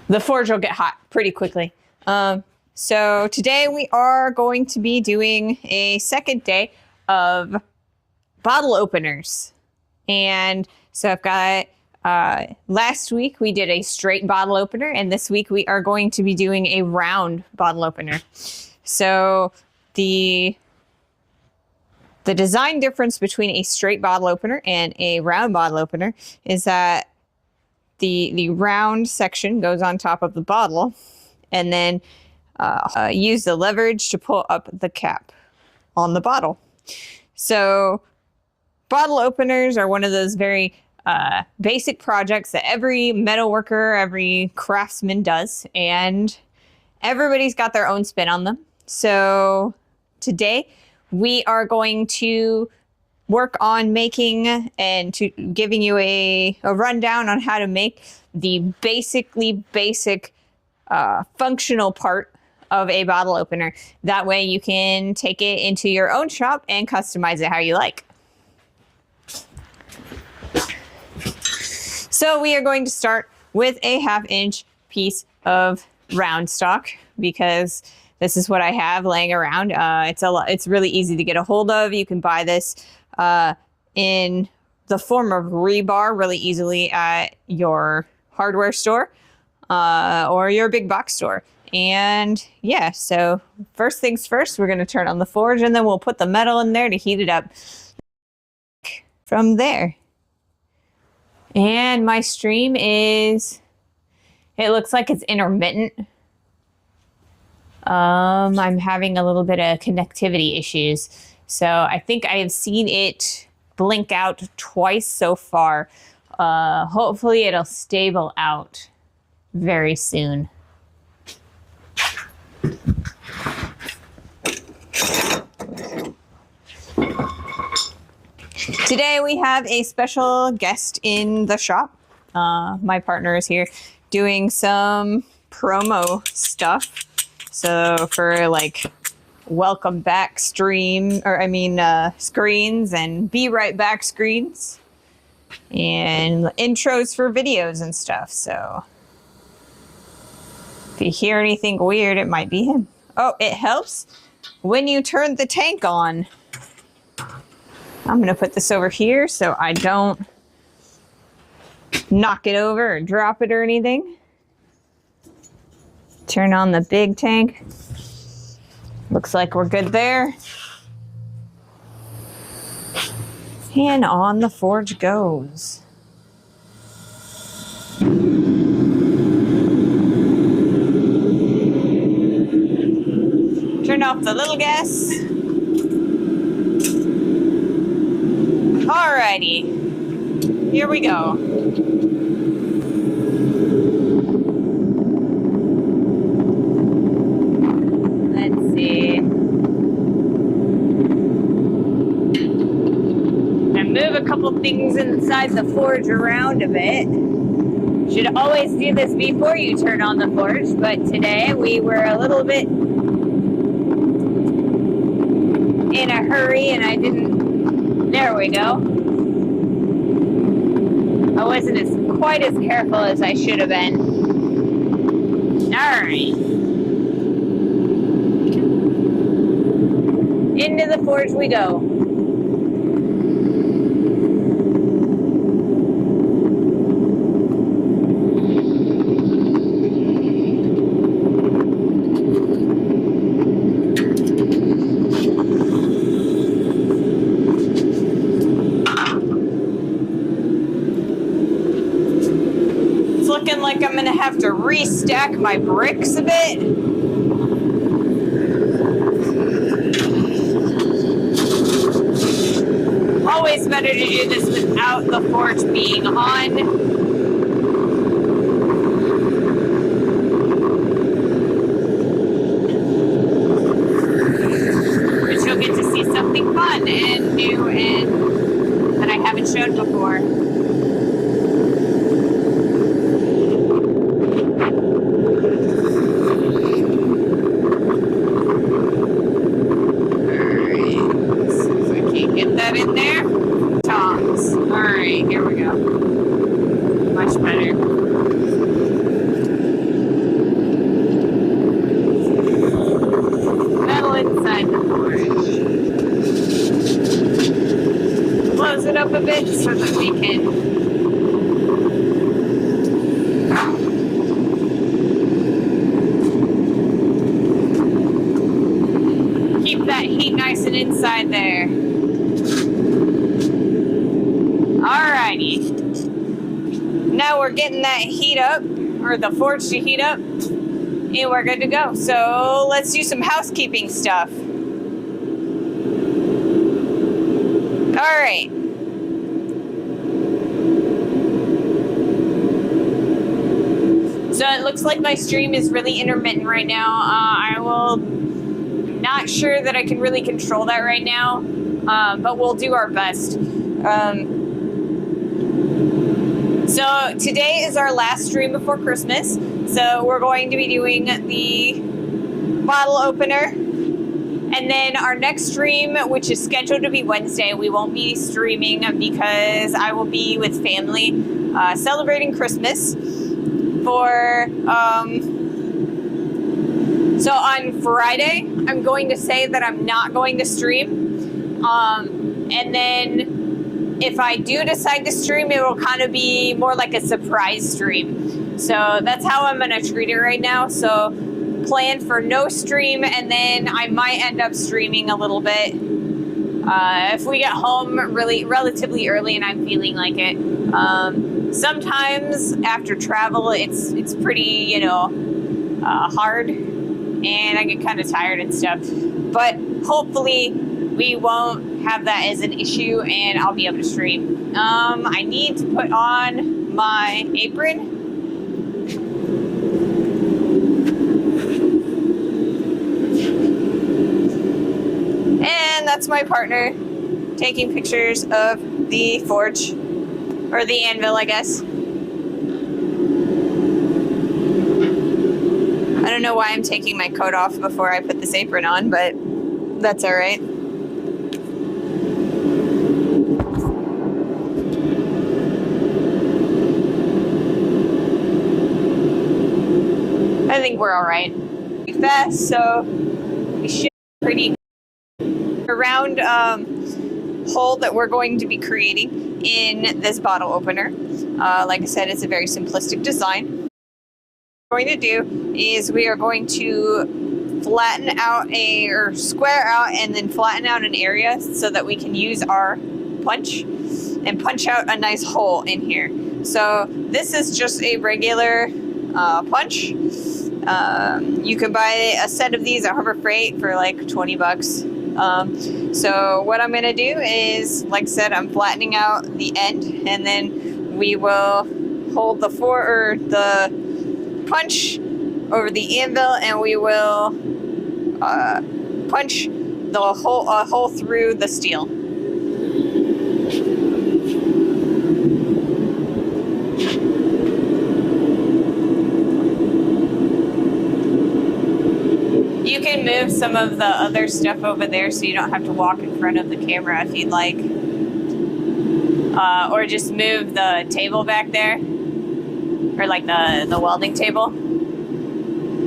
the forge will get hot pretty quickly. So today we are going to be doing a second day of bottle openers. And so I've got, last week we did a straight bottle opener, and this week we are going to be doing a round bottle opener. So the design difference between a straight bottle opener and a round bottle opener is that the round section goes on top of the bottle, and then use the leverage to pull up the cap on the bottle. So bottle openers are one of those very basic projects that every metalworker, every craftsman does, and everybody's got their own spin on them. So today we are going to work on making and giving you a rundown on how to make the basic functional part of a bottle opener. That way you can take it into your own shop and customize it how you like. So we are going to start with a 1/2 inch piece of round stock, because this is what I have laying around. It's really easy to get a hold of. You can buy this in the form of rebar really easily at your hardware store or your big box store. And yeah, so first things first, we're going to turn on the forge, and then we'll put the metal in there to heat it up from there. And my stream it looks like it's intermittent. I'm having a little bit of connectivity issues. So I think I have seen it blink out twice so far. Hopefully it'll stable out very soon. Today we have a special guest in the shop. My partner is here doing some promo stuff. So for like welcome back screens and be right back screens and intros for videos and stuff. So if you hear anything weird, it might be him. Oh, it helps when you turn the tank on. I'm going to put this over here so I don't knock it over or drop it or anything. Turn on the big tank. Looks like we're good there. And on the forge goes. Turn off the little gas. Alrighty, here we go. Let's see. And move a couple things inside the forge around a bit. Should always do this before you turn on the forge, but today we were a little bit in a hurry and I didn't. There we go. I wasn't quite as careful as I should have been. All right. Into the forge we go. Like I'm gonna have to restack my bricks a bit. Always better to do this without the forge being on. But you'll get to see something fun and new and that I haven't shown before. In there, tongs. All right, here we go. so that we can keep that heat nice and inside there. Alrighty. Now we're getting that heat up, or the forge to heat up, and we're good to go. So let's do some housekeeping stuff. Alright. So it looks like my stream is really intermittent right now. Not sure that I can really control that right now, but we'll do our best. So today is our last stream before Christmas, so we're going to be doing the bottle opener, and then our next stream, which is scheduled to be Wednesday, we won't be streaming because I will be with family celebrating Christmas. So on Friday, I'm going to say that I'm not going to stream, and then if I do decide to stream, it will kind of be more like a surprise stream. So that's how I'm going to treat it right now. So plan for no stream, and then I might end up streaming a little bit if we get home relatively early and I'm feeling like it. Sometimes after travel, it's pretty, hard, and I get kind of tired and stuff. But hopefully we won't have that as an issue, and I'll be able to stream. I need to put on my apron. And that's my partner taking pictures of the forge, or the anvil, I guess. I don't know why I'm taking my coat off before I put this apron on, but that's all right. I think we're all right. Pretty fast, so we should be pretty round hole that we're going to be creating in this bottle opener. Like I said, it's a very simplistic design. What we're going to do is we are going to flatten out or square out and then flatten out an area so that we can use our punch and punch out a nice hole in here. So this is just a regular punch. You can buy a set of these at Harbor Freight for like $20. So what I'm going to do is, like I said, I'm flattening out the end, and then we will hold the punch over the anvil, and we will punch the hole through the steel. You can move some of the other stuff over there so you don't have to walk in front of the camera if you'd like. Or just move the table back there. Or like the welding table.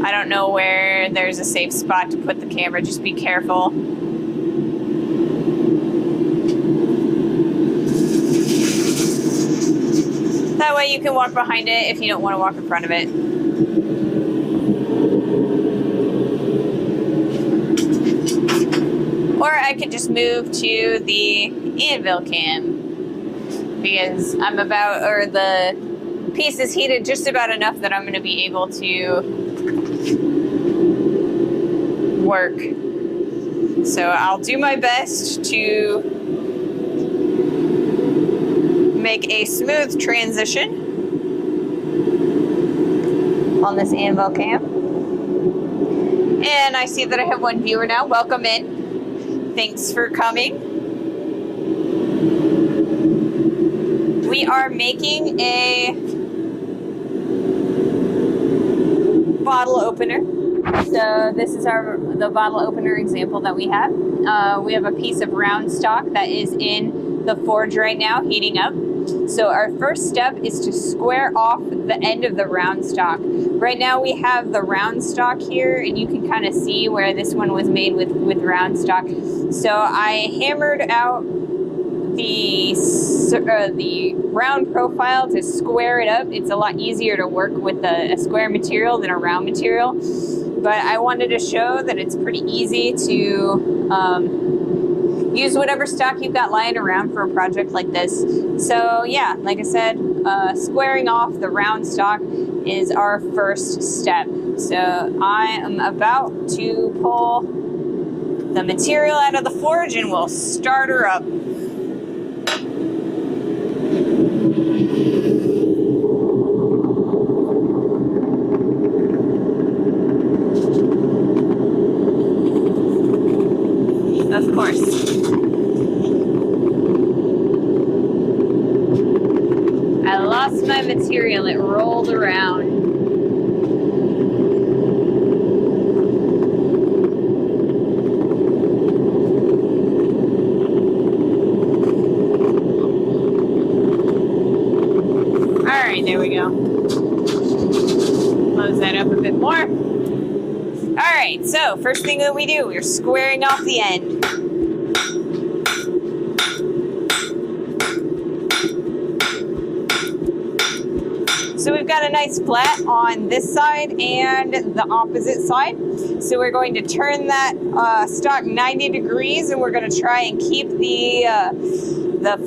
I don't know where there's a safe spot to put the camera, just be careful. That way you can walk behind it if you don't want to walk in front of it. Or I could just move to the anvil cam because the piece is heated just about enough that I'm going to be able to work. So I'll do my best to make a smooth transition on this anvil cam. And I see that I have one viewer now. Welcome in. Thanks for coming. We are making a bottle opener. So this is the bottle opener example that we have. We have a piece of round stock that is in the forge right now, heating up. So our first step is to square off the end of the round stock. Right now we have the round stock here, and you can kind of see where this one was made with round stock. So I hammered out the round profile to square it up. It's a lot easier to work with a square material than a round material. But I wanted to show that it's pretty easy to use whatever stock you've got lying around for a project like this. So yeah, like I said, squaring off the round stock is our first step. So I am about to pull the material out of the forge and we'll start her up. Of course. I lost my material, it rolled around. Alright, there we go. Close that up a bit more. Alright, so first thing that we do, we're squaring off the end. So we've got a nice flat on this side and the opposite side. So we're going to turn that stock 90 degrees and we're going to try and keep the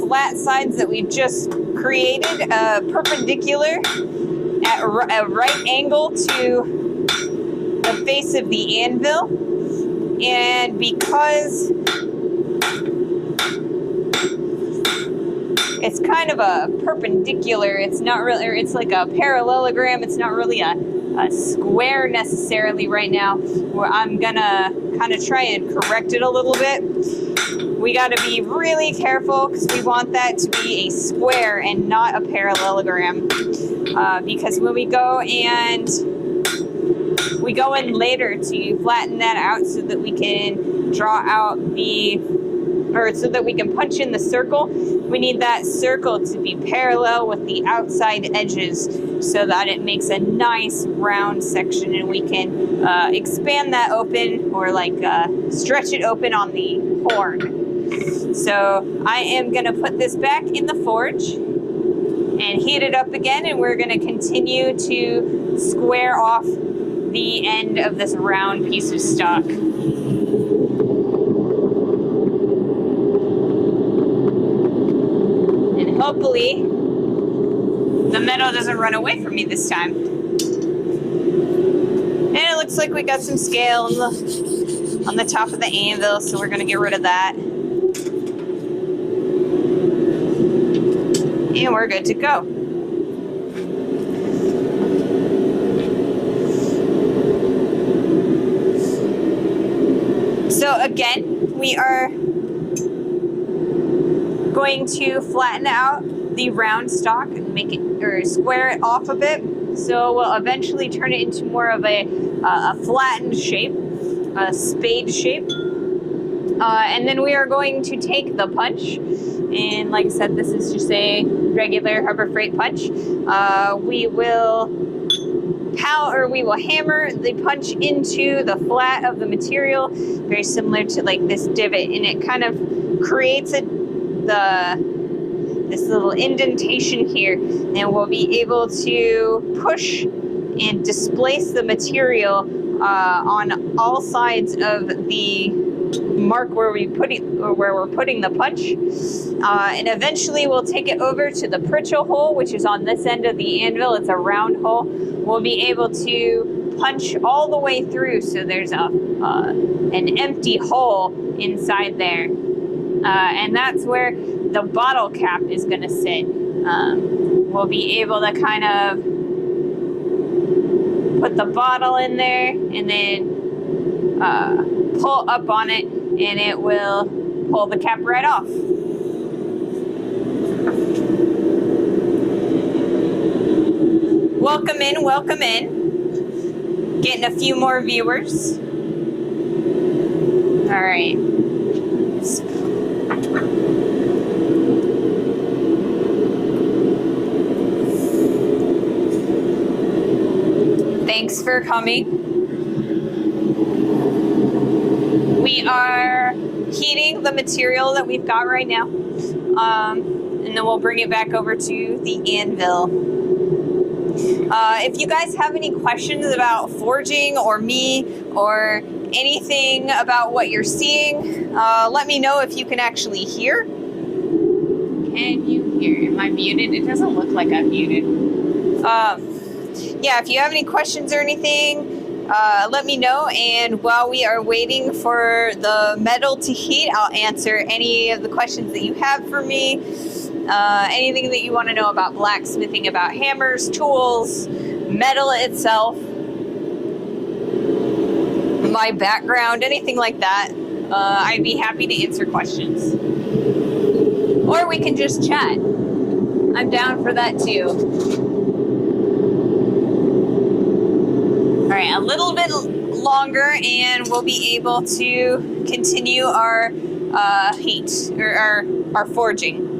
flat sides that we just created perpendicular at a right angle to the face of the anvil. And because it's kind of a perpendicular, it's not really, or it's like a parallelogram, it's not really a square necessarily right now, where I'm gonna kind of try and correct it a little bit. We got to be really careful because we want that to be a square and not a parallelogram, because when we go in later to flatten that out so that we can draw out so that we can punch in the circle, we need that circle to be parallel with the outside edges so that it makes a nice round section and we can expand that open or stretch it open on the horn. So I am going to put this back in the forge and heat it up again, and we're going to continue to square off the end of this round piece of stock. And hopefully the metal doesn't run away from me this time. And it looks like we got some scale on the top of the anvil, so we're going to get rid of that. And we're good to go. So again, we are going to flatten out the round stock and make it, or square it off a bit. So we'll eventually turn it into more of a flattened shape, a spade shape. And then we are going to take the punch, and like I said, this is just a regular Harbor Freight punch. We will hammer the punch into the flat of the material, very similar to like this divot, and it kind of creates this little indentation here, and we'll be able to push and displace the material on all sides of the mark where we're putting the punch, and eventually we'll take it over to the Pritchell hole, which is on this end of the anvil. It's a round hole. We'll be able to punch all the way through, so there's an empty hole inside there, and that's where the bottle cap is going to sit. We'll be able to kind of put the bottle in there and then pull up on it, and it will pull the cap right off. Welcome in, welcome in. Getting a few more viewers. All right. Thanks for coming. We are heating the material that we've got right now. And then we'll bring it back over to the anvil. If you guys have any questions about forging or me or anything about what you're seeing, let me know if you can actually hear. Can you hear? Am I muted? It doesn't look like I'm muted. Yeah, if you have any questions or anything, let me know. And while we are waiting for the metal to heat, I'll answer any of the questions that you have for me. Anything that you want to know about blacksmithing, about hammers, tools, metal itself, my background, anything like that, I'd be happy to answer questions. Or we can just chat. I'm down for that too. All right, a little bit longer and we'll be able to continue our heat, or our forging.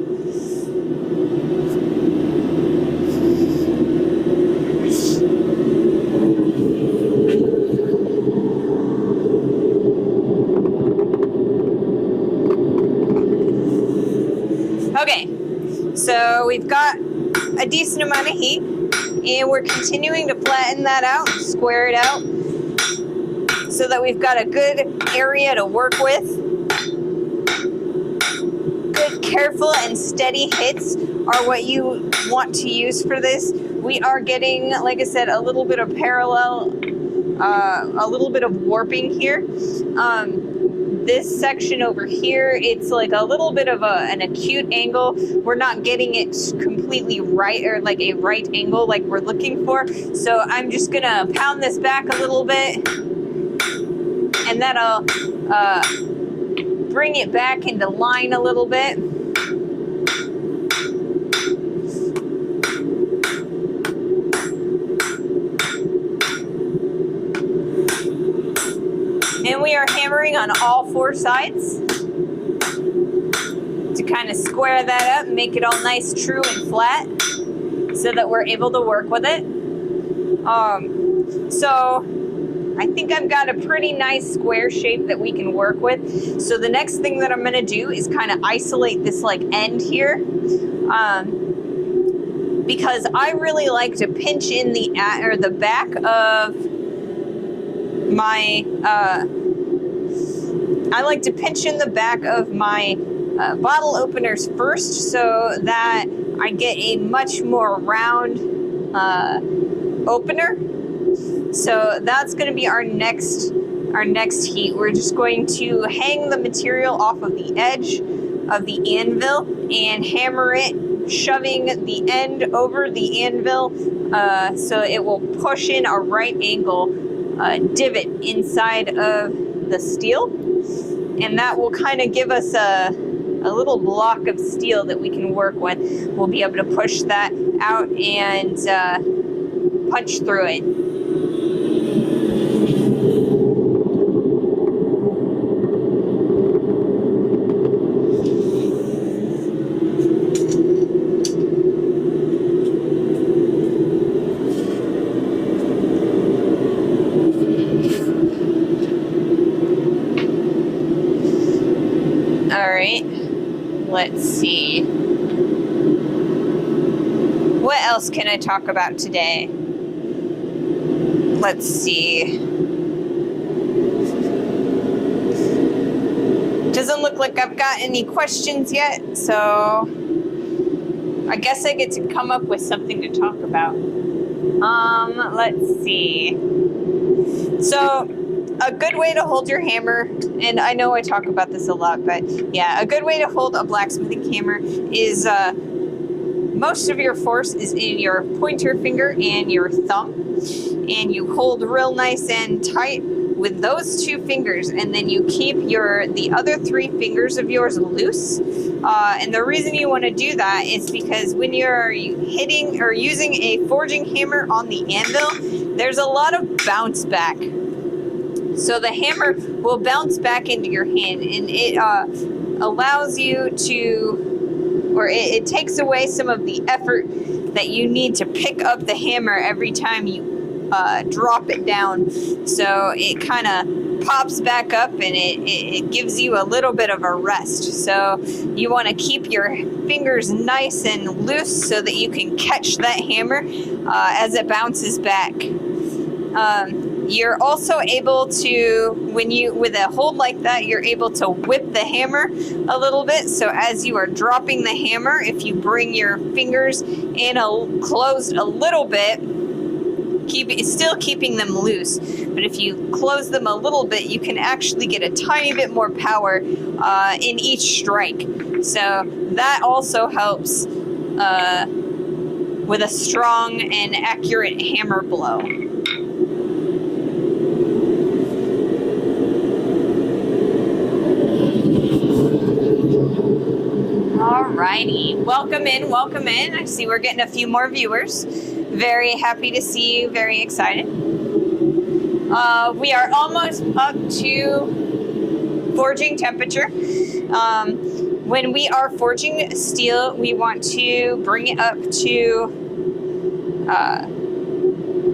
Okay, so we've got a decent amount of heat and we're continuing to flatten that out, square it out, so that we've got a good area to work with. Good, careful, and steady hits are what you want to use for this. We are getting, like I said, a little bit of parallel, a little bit of warping here. This section over here, it's like a little bit of an acute angle. We're not getting it completely right, or like a right angle like we're looking for. So I'm just gonna pound this back a little bit, and that'll bring it back into line a little bit. And we are hammering on all four sides to kind of square that up and make it all nice, true, and flat so that we're able to work with it. So I think I've got a pretty nice square shape that we can work with. So the next thing that I'm going to do is kind of isolate this like end here, because I really like to pinch in the back of my I like to pinch in the back of my bottle openers first, so that I get a much more round opener. So that's going to be our next heat. We're just going to hang the material off of the edge of the anvil and hammer it, shoving the end over the anvil, so it will push in a right angle divot inside of the steel, and that will kind of give us a little block of steel that we can work with. We'll be able to push that out and punch through it. Let's see. What else can I talk about today? Let's see. Doesn't look like I've got any questions yet, so I guess I get to come up with something to talk about. Let's see. So, a good way to hold your hammer, and I know I talk about this a lot, but yeah, a good way to hold a blacksmithing hammer is most of your force is in your pointer finger and your thumb, and you hold real nice and tight with those two fingers, and then you keep the other three fingers of yours loose. And the reason you want to do that is because when you're hitting or using a forging hammer on the anvil, there's a lot of bounce back. So the hammer will bounce back into your hand, and it allows you to, or it takes away some of the effort that you need to pick up the hammer every time you drop it down. So it kind of pops back up and it gives you a little bit of a rest. So you want to keep your fingers nice and loose so that you can catch that hammer as it bounces back. You're also able to, with a hold like that, you're able to whip the hammer a little bit. So as you are dropping the hammer, if you bring your fingers in closed a little bit, still keeping them loose, but if you close them a little bit, you can actually get a tiny bit more power in each strike. So that also helps with a strong and accurate hammer blow. Alrighty, welcome in, welcome in. I see we're getting a few more viewers. Very happy to see you, very excited. We are almost up to forging temperature. When we are forging steel, we want to bring it up to,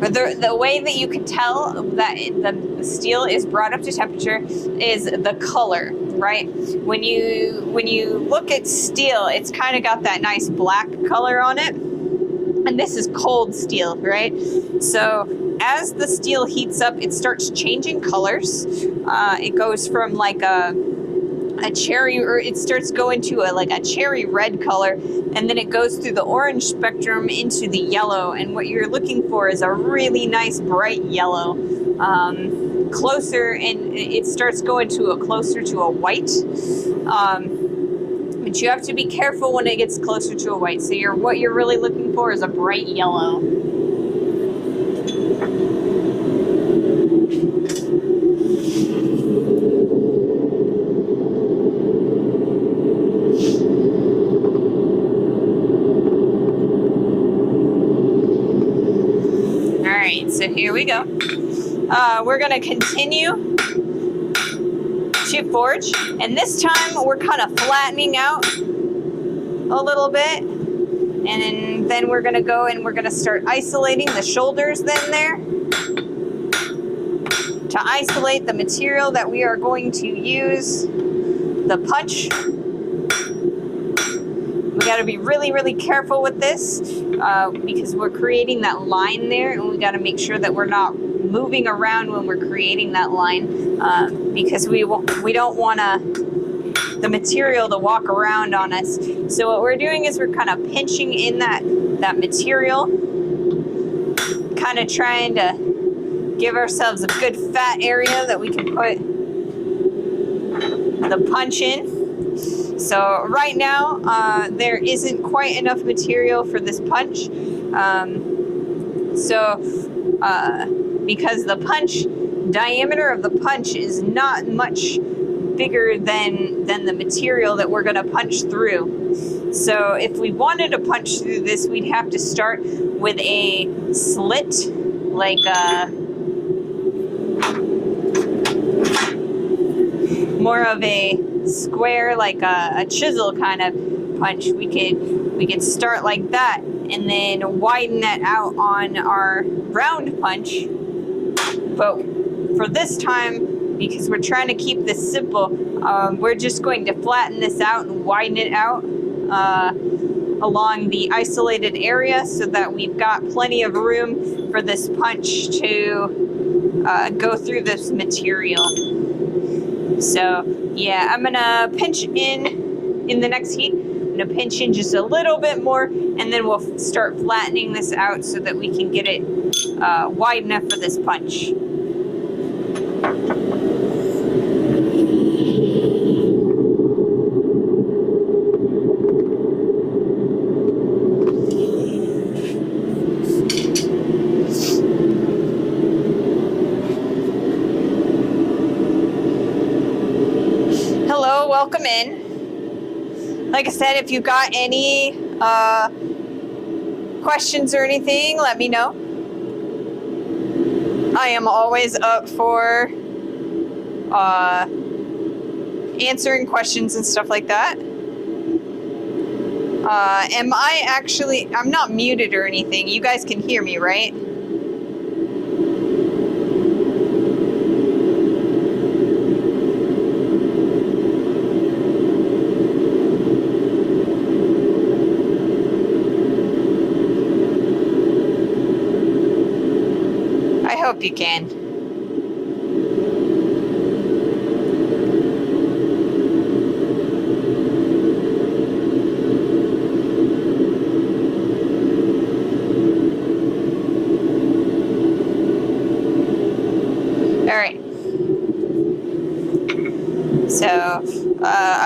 the way that you can tell that the steel is brought up to temperature is the color, right? When you look at steel, it's kind of got that nice black color on it. And this is cold steel, right? So as the steel heats up, it starts changing colors. It goes from like a cherry, or it starts going to a cherry red color, and then it goes through the orange spectrum into the yellow. And what you're looking for is a really nice bright yellow. Closer, and it starts going to closer to a white. But you have to be careful when it gets closer to a white. So what you're really looking for is a bright yellow. All right, so here we go. We're going to continue to forge, and this time we're kind of flattening out a little bit, and then we're going to go and we're going to start isolating the shoulders there to isolate the material that we are going to use, the punch. We got to be really, really careful with this because we're creating that line there, and we got to make sure that we're not moving around when we're creating that line because we don't want the material to walk around on us. So what we're doing is we're kind of pinching in that material, kind of trying to give ourselves a good fat area that we can put the punch in. So right now there isn't quite enough material for this punch. Because the diameter of the punch is not much bigger than the material that we're going to punch through. So if we wanted to punch through this, we'd have to start with a slit, like more of a square, like a chisel kind of punch. We could start like that and then widen that out on our round punch. But for this time, because we're trying to keep this simple, we're just going to flatten this out and widen it out along the isolated area so that we've got plenty of room for this punch to go through this material. So yeah, I'm gonna pinch in the next heat. I'm gonna pinch in just a little bit more, and then we'll start flattening this out so that we can get it wide enough for this punch. Hello, welcome in. Like I said, if you've got any questions or anything, let me know. I am always up for answering questions and stuff like that. I'm not muted or anything. You guys can hear me, right? I hope you can. All right. So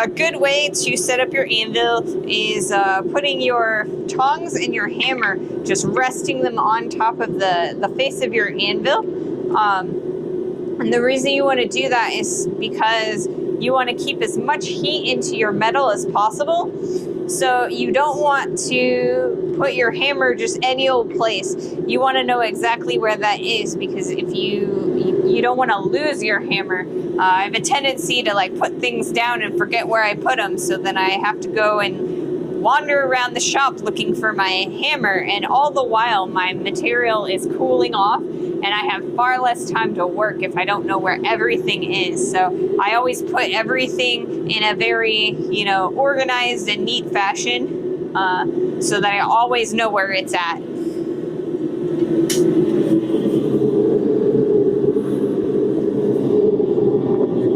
a good way to set up your anvil is putting your tongs and your hammer, just resting them on top of the face of your anvil. And the reason you want to do that is because you want to keep as much heat into your metal as possible. So you don't want to put your hammer just any old place. You want to know exactly where that is, because if you don't want to lose your hammer. I have a tendency to like put things down and forget where I put them, so then I have to go and wander around the shop looking for my hammer, and all the while my material is cooling off and I have far less time to work if I don't know where everything is. So I always put everything in a very, organized and neat fashion, so that I always know where it's at.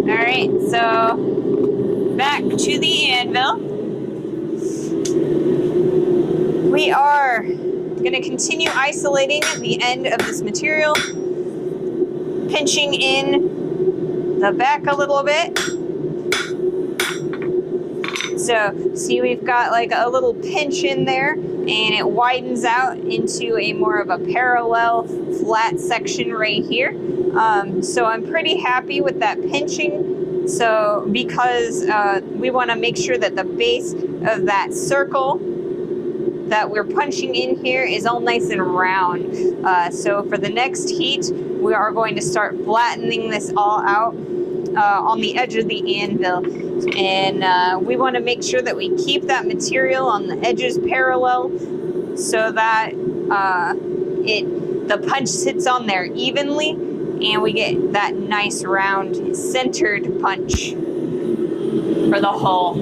All right, so back to the anvil. We are going to continue isolating the end of this material, pinching in the back a little bit. So see, we've got like a little pinch in there, and it widens out into a more of a parallel flat section right here. So I'm pretty happy with that pinching. So because we want to make sure that the base of that circle that we're punching in here is all nice and round. So for the next heat, we are going to start flattening this all out on the edge of the anvil. And we want to make sure that we keep that material on the edges parallel, so that the punch sits on there evenly, and we get that nice round centered punch for the hull.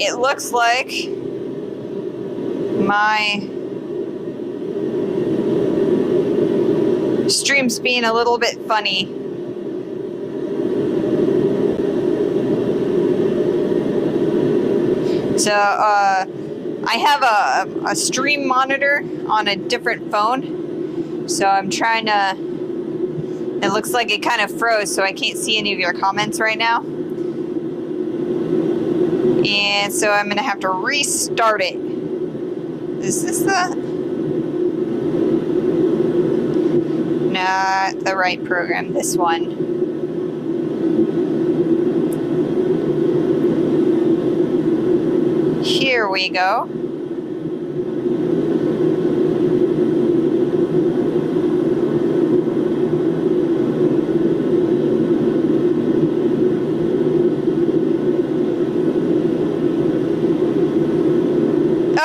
It looks like my stream's being a little bit funny. So I have a stream monitor on a different phone, so I'm trying to, it looks like it kind of froze, so I can't see any of your comments right now. And so I'm going to have to restart it. Is this not the right program? This one. Here we go.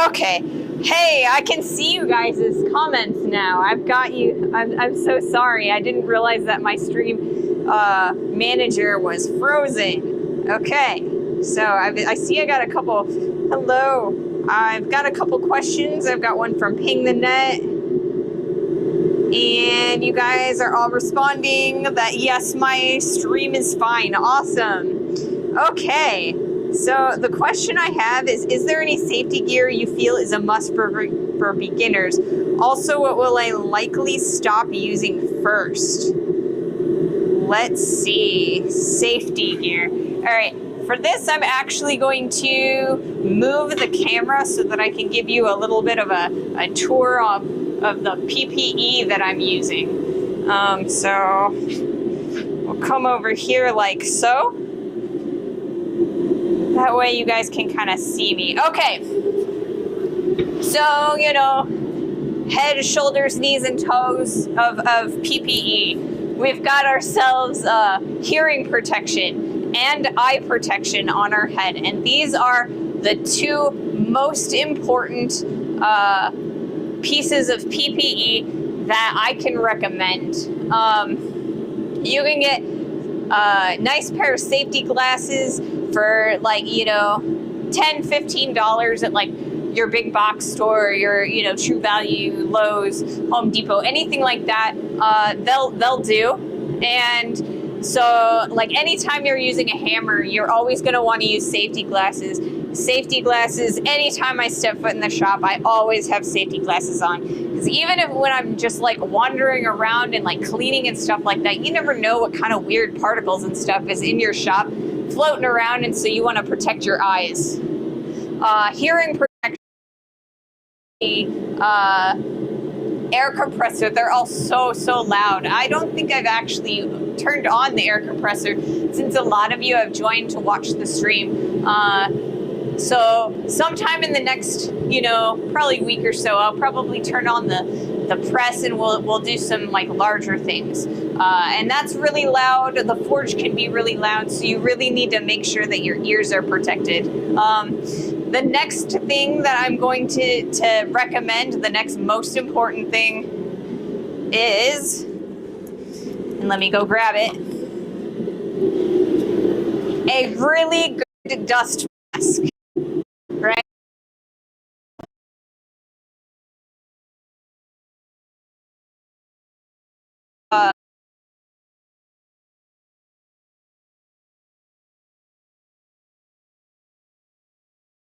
Okay. Hey, I can see you guys' comments now. I've got you. I'm so sorry. I didn't realize that my stream manager was frozen. Okay. So I see I got a couple. Hello. I've got a couple questions. I've got one from Ping the Net. And you guys are all responding that yes, my stream is fine. Awesome. Okay. So the question I have is there any safety gear you feel is a must for beginners? Also, what will I likely stop using first? Let's see. Safety gear. All right. For this, I'm actually going to move the camera so that I can give you a little bit of a tour of the PPE that I'm using. So we'll come over here like so. That way you guys can kind of see me. Okay. So, you know, head, shoulders, knees, and toes of PPE. We've got ourselves hearing protection and eye protection on our head. And these are the two most important pieces of PPE that I can recommend. You can get a nice pair of safety glasses for like, you know, $10, $15 at like your big box store, your, you know, True Value, Lowe's, Home Depot, anything like that. They'll do. And so like anytime you're using a hammer, you're always going to want to use safety glasses. Safety glasses, anytime I step foot in the shop, I always have safety glasses on. Because even if when I'm just like wandering around and like cleaning and stuff like that, you never know what kind of weird particles and stuff is in your shop floating around, and so you want to protect your eyes. Hearing protection, air compressor, they're all so loud. I don't think I've actually turned on the air compressor since a lot of you have joined to watch the stream. So sometime in the next, you know, probably week or so, I'll probably turn on the press and we'll do some like larger things. And that's really loud. The forge can be really loud, so you really need to make sure that your ears are protected. The next thing that I'm going to recommend, the next most important thing is, and let me go grab it, a really good dust mask. Right?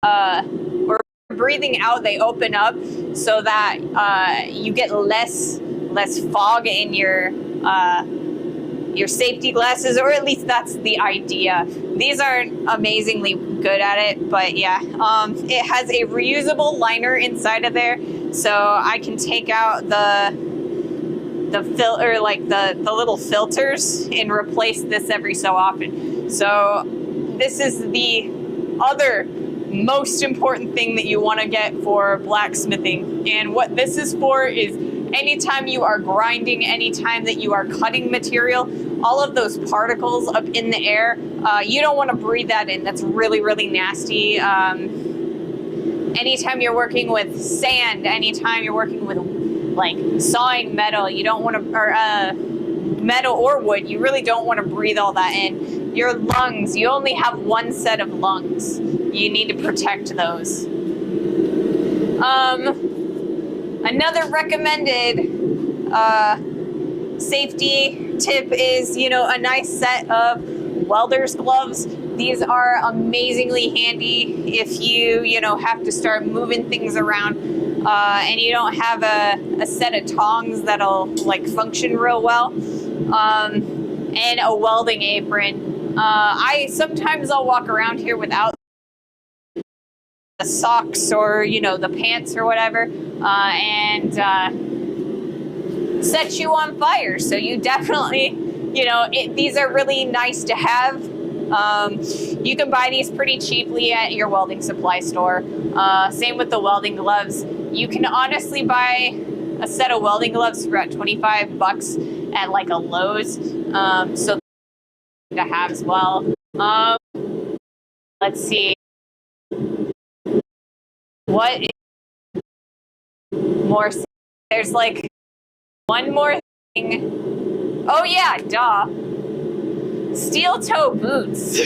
Or breathing out, they open up so that you get less fog in your safety glasses, or at least that's the idea. These aren't amazingly good at it, but yeah, it has a reusable liner inside of there, so I can take out the filter, like the little filters, and replace this every so often. So this is the other most important thing that you want to get for blacksmithing. And what this is for is anytime you are grinding, anytime that you are cutting material, all of those particles up in the air, you don't want to breathe that in. That's really nasty. Anytime you're working with sand, anytime you're working with like sawing metal, you don't want to, or metal or wood, you really don't want to breathe all that in. Your lungs, you only have one set of lungs. You need to protect those. Another recommended safety tip is, you know, a nice set of welder's gloves. These are amazingly handy if you know, have to start moving things around and you don't have a set of tongs that'll like function real well. And a welding apron. I'll walk around here without the socks or, you know, the pants or whatever, and set you on fire. So you definitely, you know, these are really nice to have. You can buy these pretty cheaply at your welding supply store. Same with the welding gloves. You can honestly buy a set of welding gloves for about $25 at like a Lowe's. So to have as well. Let's see. What is more? There's like one more thing. Oh yeah, duh. Steel toe boots.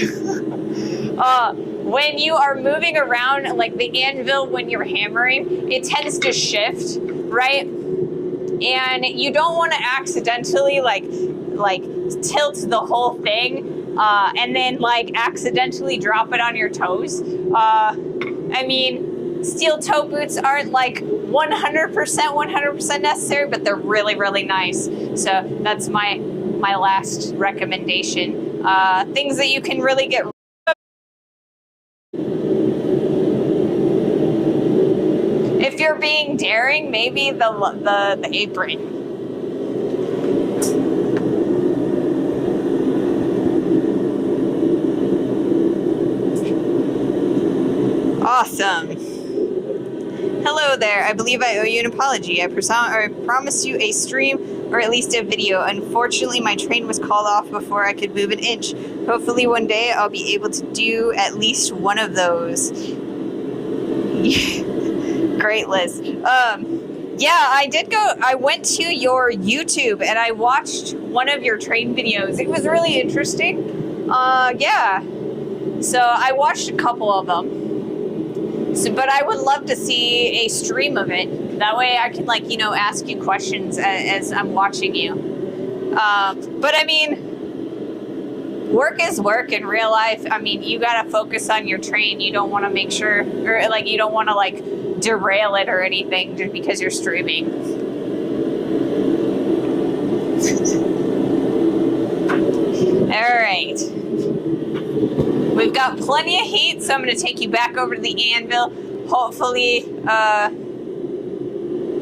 When you are moving around, like the anvil, when you're hammering, it tends to shift, right? And you don't want to accidentally like tilt the whole thing and then like accidentally drop it on your toes. I mean, steel toe boots aren't like 100% necessary, but they're really nice. So that's my last recommendation. Things that you can really get. If you're being daring, maybe the apron. Awesome. Hello there. I believe I owe you an apology. I promised you a stream or at least a video. Unfortunately, my train was called off before I could move an inch. Hopefully one day I'll be able to do at least one of those. Great list. Yeah, I went to your YouTube and I watched one of your train videos. It was really interesting. Yeah. So I watched a couple of them. But I would love to see a stream of it. That way I can, like, you know, ask you questions as I'm watching you. But I mean, work is work in real life. I mean, you gotta focus on your train. You don't want to make sure, or like, you don't want to like derail it or anything just because you're streaming. All right. We've got plenty of heat, so I'm going to take you back over to the anvil. Hopefully,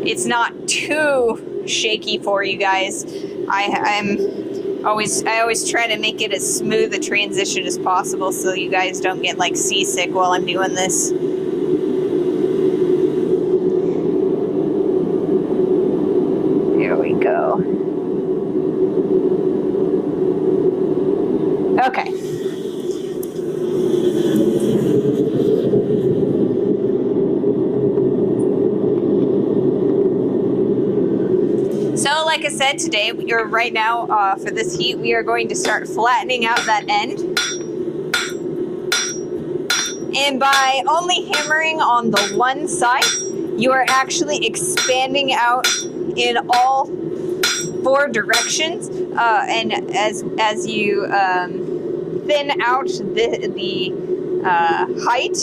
it's not too shaky for you guys. I always try to make it as smooth a transition as possible so you guys don't get like seasick while I'm doing this. Here we go. Okay. So, like I said, today, right now, for this heat, we are going to start flattening out that end. And by only hammering on the one side, you are actually expanding out in all 4 directions. And as you thin out the height,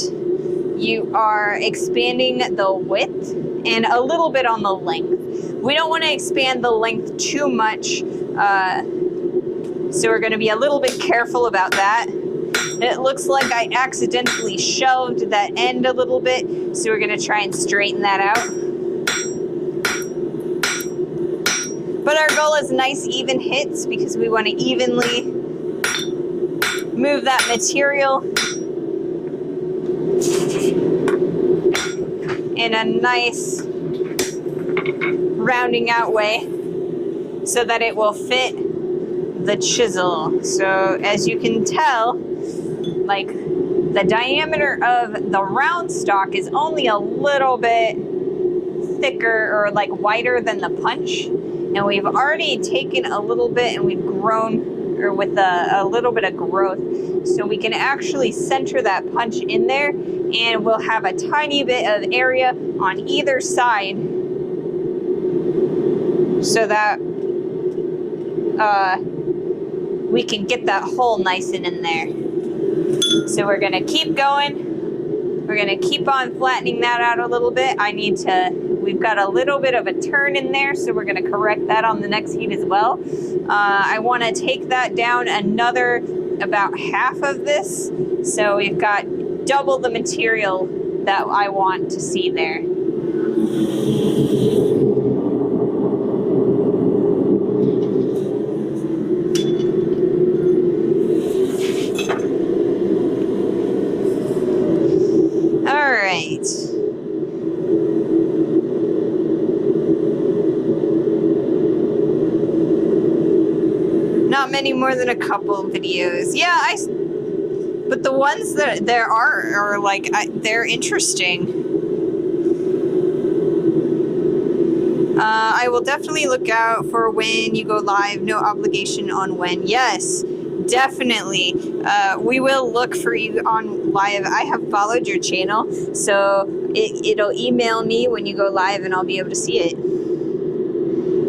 you are expanding the width and a little bit on the length. We don't want to expand the length too much, so we're going to be a little bit careful about that. It looks like I accidentally shelved that end a little bit, so we're going to try and straighten that out. But our goal is nice even hits because we want to evenly move that material in a nice rounding out way so that it will fit the chisel. So as you can tell, like, the diameter of the round stock is only a little bit thicker or like wider than the punch, and we've already taken a little bit and we've grown, or with a little bit of growth, so we can actually center that punch in there, and we'll have a tiny bit of area on either side so that we can get that hole nice and in there. So we're gonna keep going. We're gonna keep on flattening that out a little bit. We've got a little bit of a turn in there, so we're gonna correct that on the next heat as well. I wanna take that down another about half of this, so we've got double the material that I want to see there. All right. Not many more than a couple videos. Yeah, but the ones that there are like, they're interesting. I will definitely look out for when you go live. No obligation on when. Yes, definitely. We will look for you on live. I have followed your channel, so it'll email me when you go live and I'll be able to see it.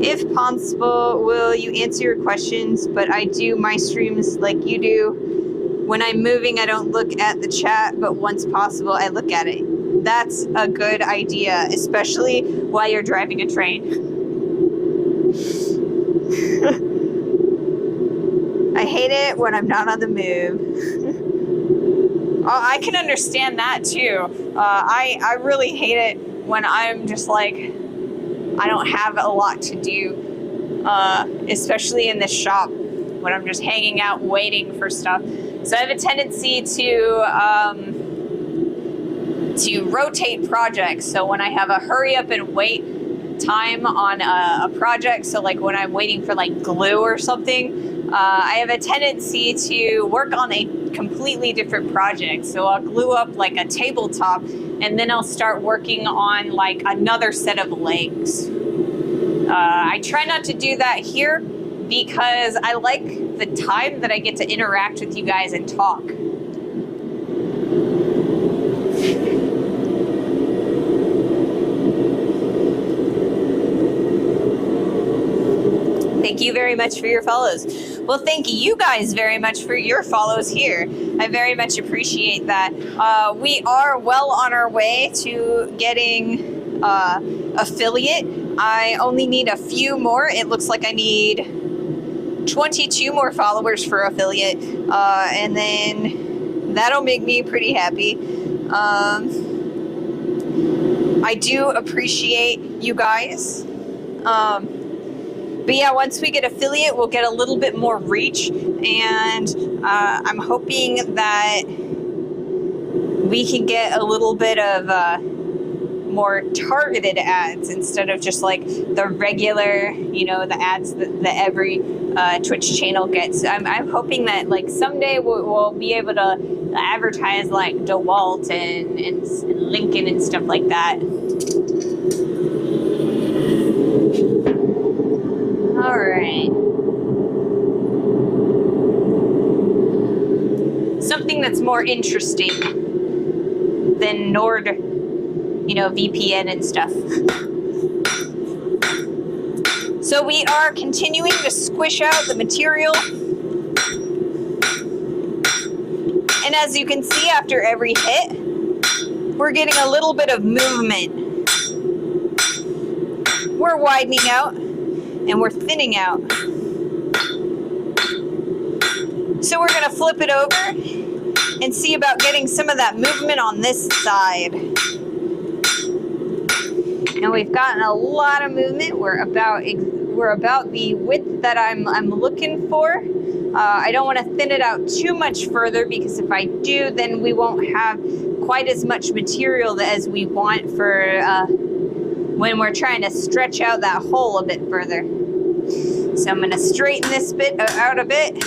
If possible, will you answer your questions? But I do my streams like you do. When I'm moving, I don't look at the chat, but once possible, I look at it. That's a good idea, especially while you're driving a train. I hate it when I'm not on the move. Oh, I can understand that too. I really hate it when I'm just like, I don't have a lot to do, especially in this shop when I'm just hanging out waiting for stuff. So I have a tendency to to rotate projects. So when I have a hurry up and wait time on a project, so like when I'm waiting for like glue or something, I have a tendency to work on a completely different project. So I'll glue up like a tabletop, and then I'll start working on like another set of legs. I try not to do that here because I like the time that I get to interact with you guys and talk. Thank you very much for your follows. Well, thank you guys very much for your follows here. I very much appreciate that. We are well on our way to getting affiliate. I only need a few more. It looks like I need 22 more followers for affiliate, and then that'll make me pretty happy. I do appreciate you guys. But yeah, once we get affiliate, we'll get a little bit more reach, and I'm hoping that we can get a little bit of more targeted ads instead of just like the regular, you know, the ads that every Twitch channel gets. I'm hoping that like someday we'll be able to advertise like DeWalt and Lincoln and stuff like that. All right. Something that's more interesting than Nord, you know, VPN and stuff. So we are continuing to squish out the material. And as you can see, after every hit, we're getting a little bit of movement. We're widening out. And we're thinning out. So we're going to flip it over and see about getting some of that movement on this side. And we've gotten a lot of movement. We're about the width that I'm looking for. I don't want to thin it out too much further, because if I do, then we won't have quite as much material as we want for when we're trying to stretch out that hole a bit further. So I'm going to straighten this bit out a bit.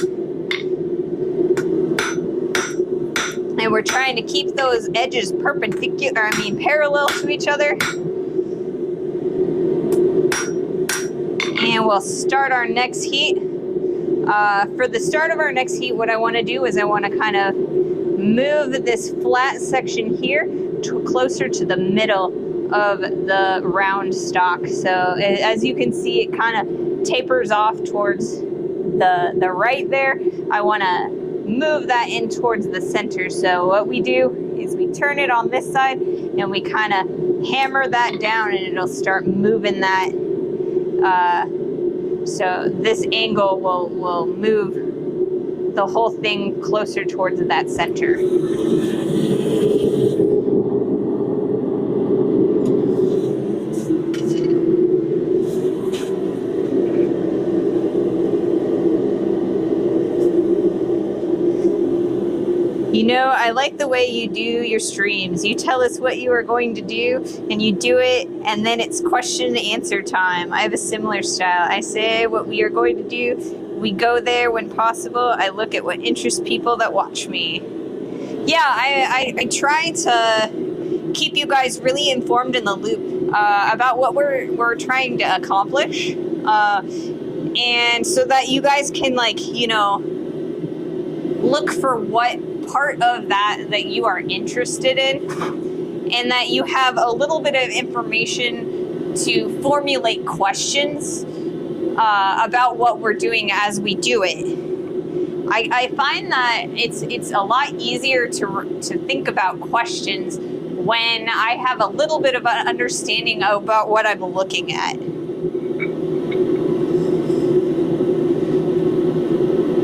And we're trying to keep those edges parallel to each other. And we'll start our next heat. For the start of our next heat, what I want to do is I want to kind of move this flat section here closer to the middle of the round stock. So as you can see, it kind of tapers off towards the right there. I want to move that in towards the center. So what we do is we turn it on this side and we kind of hammer that down, and it'll start moving that. So this angle will move the whole thing closer towards that center. You know, I like the way you do your streams. You tell us what you are going to do, and you do it, and then it's question and answer time. I have a similar style. I say what we are going to do. We go there when possible. I look at what interests people that watch me. Yeah, I try to keep you guys really informed in the loop about what we're trying to accomplish, and so that you guys can, like, you know, look for what part of that you are interested in, and that you have a little bit of information to formulate questions about what we're doing as we do it. I find that it's a lot easier to think about questions when I have a little bit of an understanding about what I'm looking at.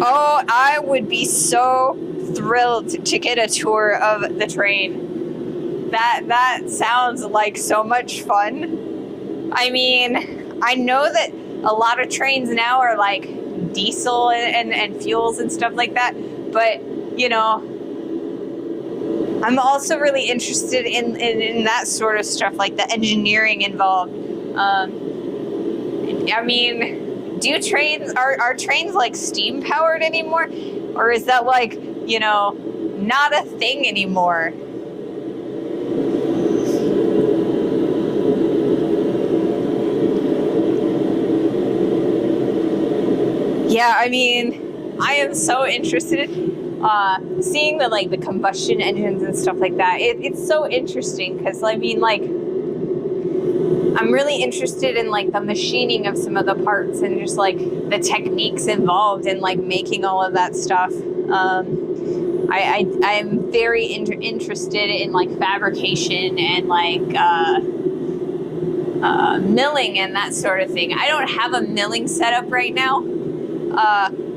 Oh, I would be so thrilled to get a tour of the train. That sounds like so much fun. I mean, I know that a lot of trains now are like diesel and fuels and stuff like that, but you know, I'm also really interested in that sort of stuff, like the engineering involved. I mean, are trains like steam powered anymore? Or is that like, not a thing anymore? Yeah, I mean, I am so interested seeing the combustion engines and stuff like that. It's so interesting because I mean, like, I'm really interested in like the machining of some of the parts and just like the techniques involved in like making all of that stuff. I'm very interested in like fabrication and like milling and that sort of thing. I don't have a milling setup right now,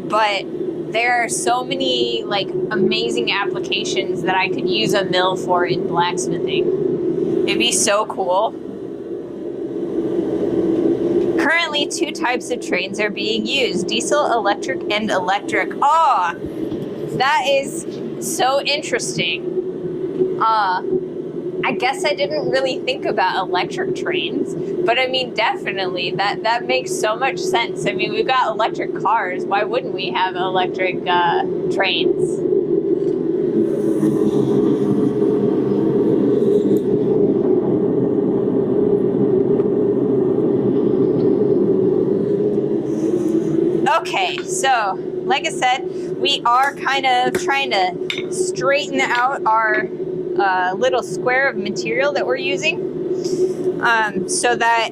but there are so many like amazing applications that I could use a mill for in blacksmithing. It'd be so cool. Currently, 2 types of trains are being used: diesel, electric, and electric. Oh, that is so interesting. I guess I didn't really think about electric trains, but I mean, definitely, that makes so much sense. I mean, we've got electric cars. Why wouldn't we have electric trains? Okay, so like I said, we are kind of trying to straighten out our little square of material that we're using, so that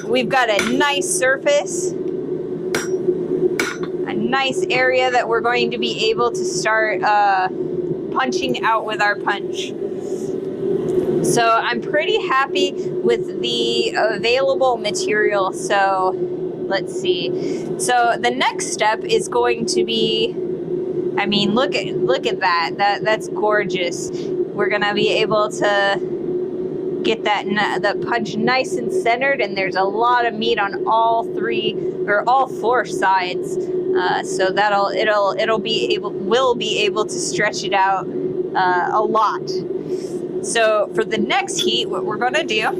we've got a nice surface, a nice area that we're going to be able to start punching out with our punch. So I'm pretty happy with the available material. So let's see. So the next step is going to be, I mean, look at that. That's gorgeous. We're gonna be able to get the punch nice and centered, and there's a lot of meat on all 4 sides. So we'll be able to stretch it out a lot. So for the next heat, what we're gonna do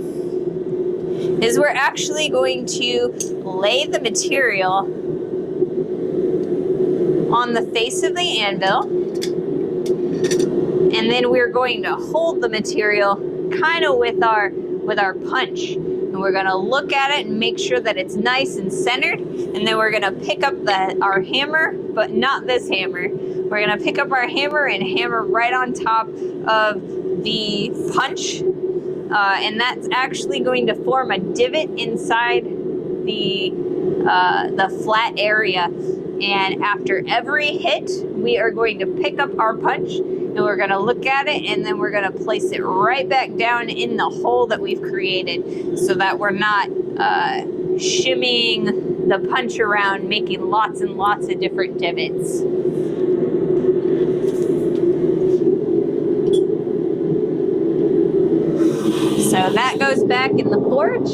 is we're actually going to lay the material on the face of the anvil, and then we're going to hold the material kind of with our punch, and we're going to look at it and make sure that it's nice and centered, and then we're going to pick up our hammer, but not this hammer. We're going to pick up our hammer and hammer right on top of the punch, and that's actually going to form a divot inside the flat area. And after every hit, we are going to pick up our punch, and we're going to look at it, and then we're going to place it right back down in the hole that we've created, so that we're not shimmying the punch around, making lots and lots of different divots. So that goes back in the forge.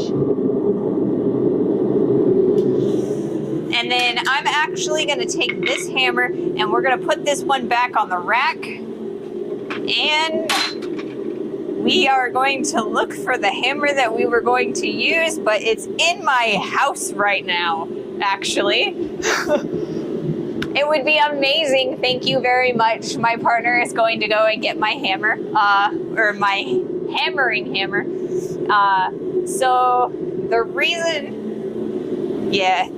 And then I'm actually going to take this hammer, and we're going to put this one back on the rack. And we are going to look for the hammer that we were going to use, but it's in my house right now, actually. It would be amazing. Thank you very much. My partner is going to go and get my hammer, or my hammering hammer. So the reason, yeah.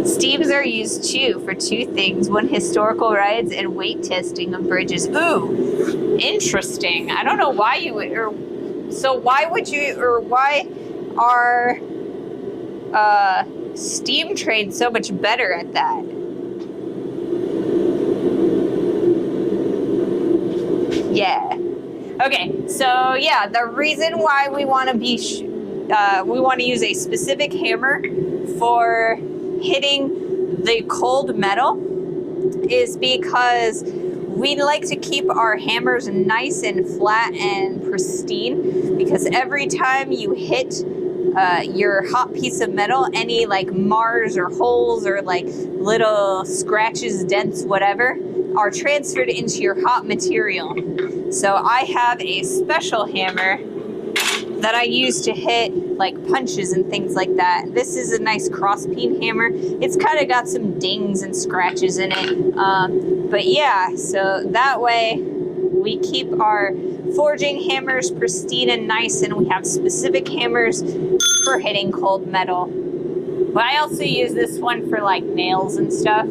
Steams are used too for 2 things: one, historical rides, and weight testing of bridges. Ooh, interesting. I don't know why you would, why are steam trains so much better at that? Yeah. Okay, so yeah, the reason why we want to use a specific hammer for hitting the cold metal is because we like to keep our hammers nice and flat and pristine, because every time you hit your hot piece of metal, any like mars or holes or like little scratches, dents, whatever, are transferred into your hot material. So I have a special hammer that I use to hit like punches and things like that. This is a nice cross-peen hammer. It's kind of got some dings and scratches in it. But yeah, so that way we keep our forging hammers pristine and nice, and we have specific hammers for hitting cold metal. But I also use this one for like nails and stuff.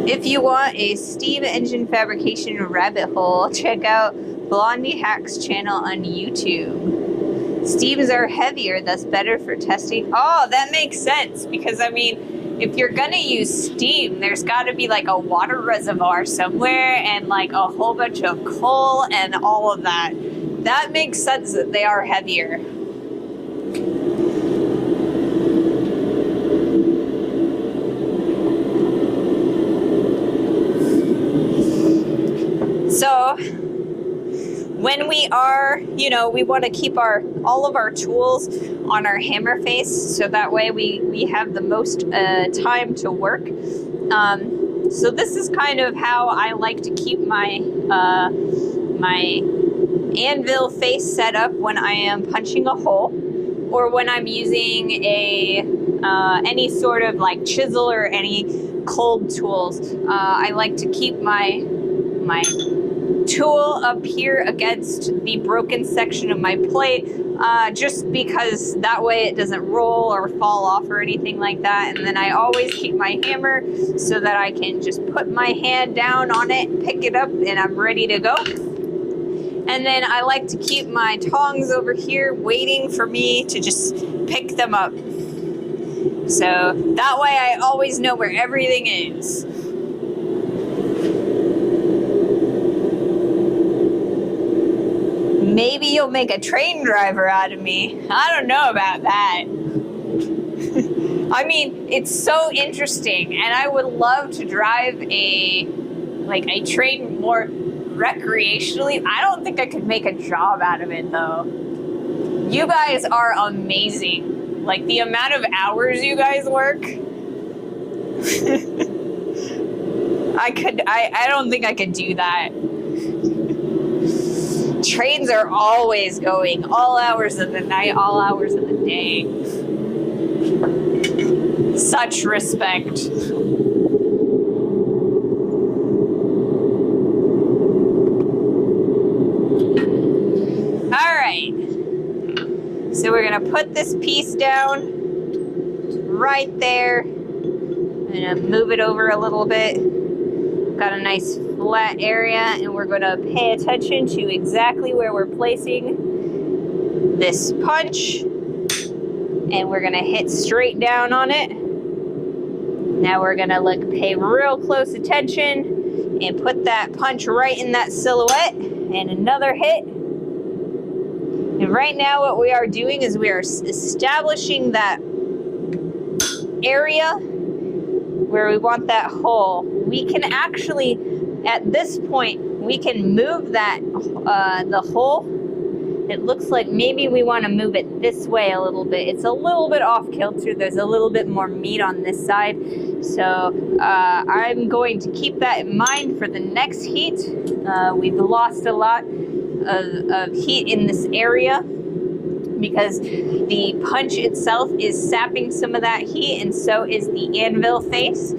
If you want a steam engine fabrication rabbit hole, check out Blondie Hack's channel on YouTube. Steams are heavier, thus better for testing. Oh, that makes sense, because I mean, if you're gonna use steam, there's gotta be like a water reservoir somewhere and like a whole bunch of coal and all of that. That makes sense that they are heavier. So when we are, we want to keep all of our tools on our hammer face, so that way we have the most time to work. So this is kind of how I like to keep my my anvil face set up when I am punching a hole, or when I'm using any sort of like chisel or any cold tools. I like to keep my tool up here against the broken section of my plate, just because that way it doesn't roll or fall off or anything like that. And then I always keep my hammer so that I can just put my hand down on it, pick it up, and I'm ready to go. And then I like to keep my tongs over here waiting for me to just pick them up. So that way I always know where everything is. Maybe you'll make a train driver out of me. I don't know about that. I mean, it's so interesting, and I would love to drive a train more recreationally. I don't think I could make a job out of it though. You guys are amazing. Like the amount of hours you guys work. I don't think I could do that. Trains are always going, all hours of the night, all hours of the day. Such respect. All right. So we're gonna put this piece down right there. I'm gonna move it over a little bit. Got a nice flat area, and we're going to pay attention to exactly where we're placing this punch, and we're going to hit straight down on it. Now we're going to pay real close attention and put that punch right in that silhouette, and another hit. And right now what we are doing is we are establishing that area where we want that hole. We can actually, at this point, we can move that, the hole. It looks like maybe we want to move it this way a little bit. It's a little bit off kilter. There's a little bit more meat on this side. So I'm going to keep that in mind for the next heat. We've lost a lot of heat in this area because the punch itself is sapping some of that heat, and so is the anvil face.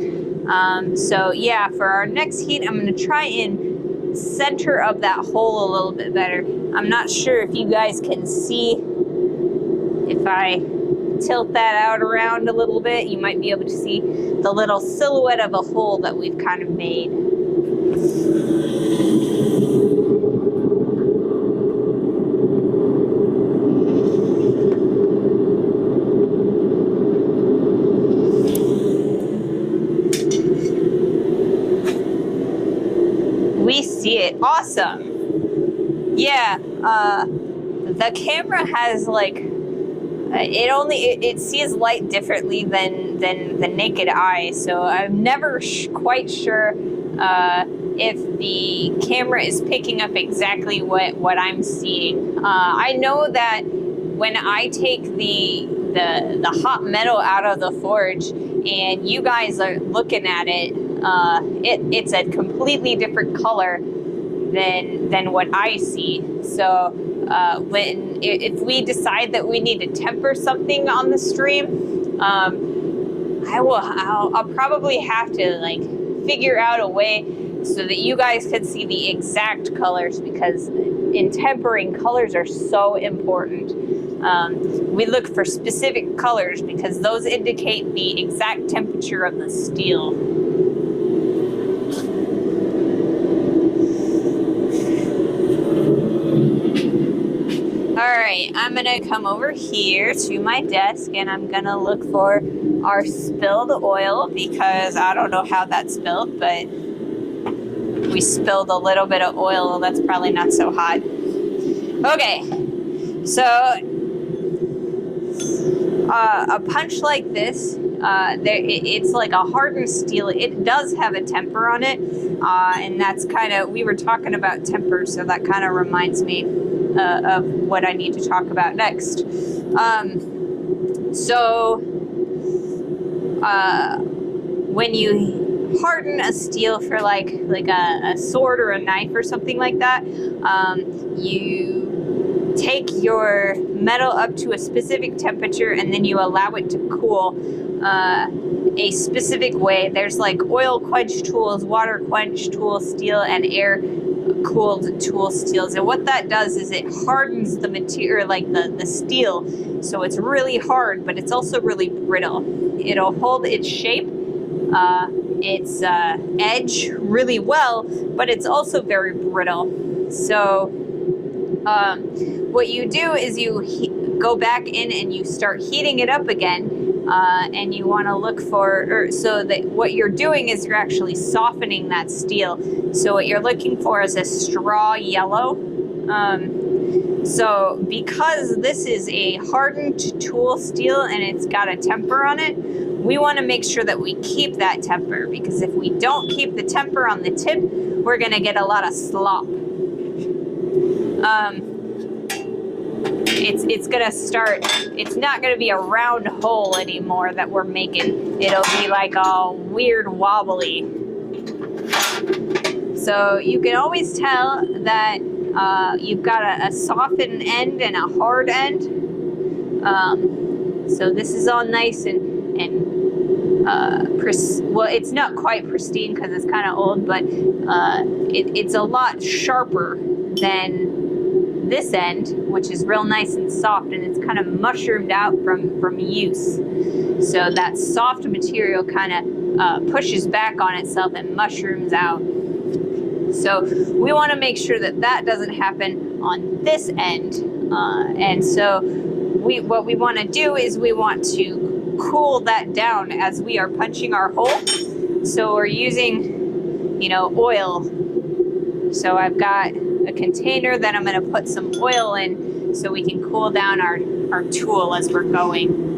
So yeah, for our next heat, I'm going to try and center up that hole a little bit better. I'm not sure if you guys can see. If I tilt that out around a little bit, you might be able to see the little silhouette of a hole that we've kind of made. We see it. Awesome. Yeah, the camera has it sees light differently than the naked eye, so I'm never quite sure if the camera is picking up exactly what I'm seeing. I know that when I take the the hot metal out of the forge, and you guys are looking at it, it's a completely different color than what I see. So if we decide that we need to temper something on the stream, I'll probably have to like figure out a way so that you guys can see the exact colors, because in tempering, colors are so important. We look for specific colors because those indicate the exact temperature of the steel. All right, I'm gonna come over here to my desk and I'm gonna look for our spilled oil, because I don't know how that spilled, but we spilled a little bit of oil. That's probably not so hot. Okay, so a punch like this, it's like a hardened steel. It does have a temper on it, and that's kind of, we were talking about temper, so that kind of reminds me of what I need to talk about next. When you harden a steel for like a sword or a knife or something like that, you take your metal up to a specific temperature and then you allow it to cool a specific way. There's like oil quench tools, water quench tool steel, and air cooled tool steels, and what that does is it hardens the material, like the steel, so it's really hard, but it's also really brittle. It'll hold its shape, its edge really well, but it's also very brittle. So what you do is you go back in and you start heating it up again, and you want to look for, so that what you're doing is you're actually softening that steel. So what you're looking for is a straw yellow. So because this is a hardened tool steel and it's got a temper on it, we want to make sure that we keep that temper, because if we don't keep the temper on the tip, we're going to get a lot of slop. It's gonna start, it's not gonna be a round hole anymore that we're making. It'll be like a weird wobbly. So you can always tell that you've got a softened end and a hard end. So this is all nice and well, it's not quite pristine because it's kind of old, but it's a lot sharper than this end, which is real nice and soft, and it's kind of mushroomed out from use. So that soft material kind of pushes back on itself and mushrooms out. So we want to make sure that that doesn't happen on this end. And so what we want to do is we want to cool that down as we are punching our hole. So we're using, oil. So I've got a container that I'm going to put some oil in so we can cool down our tool as we're going.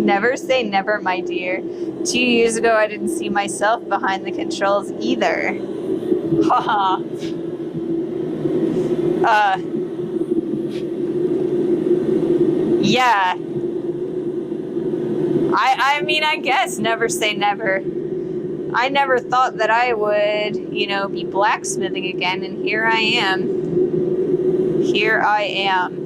Never say never, my dear. 2 years ago, I didn't see myself behind the controls either. Haha. Yeah. I mean, I guess never say never. I never thought that I would, be blacksmithing again, and here I am. Here I am.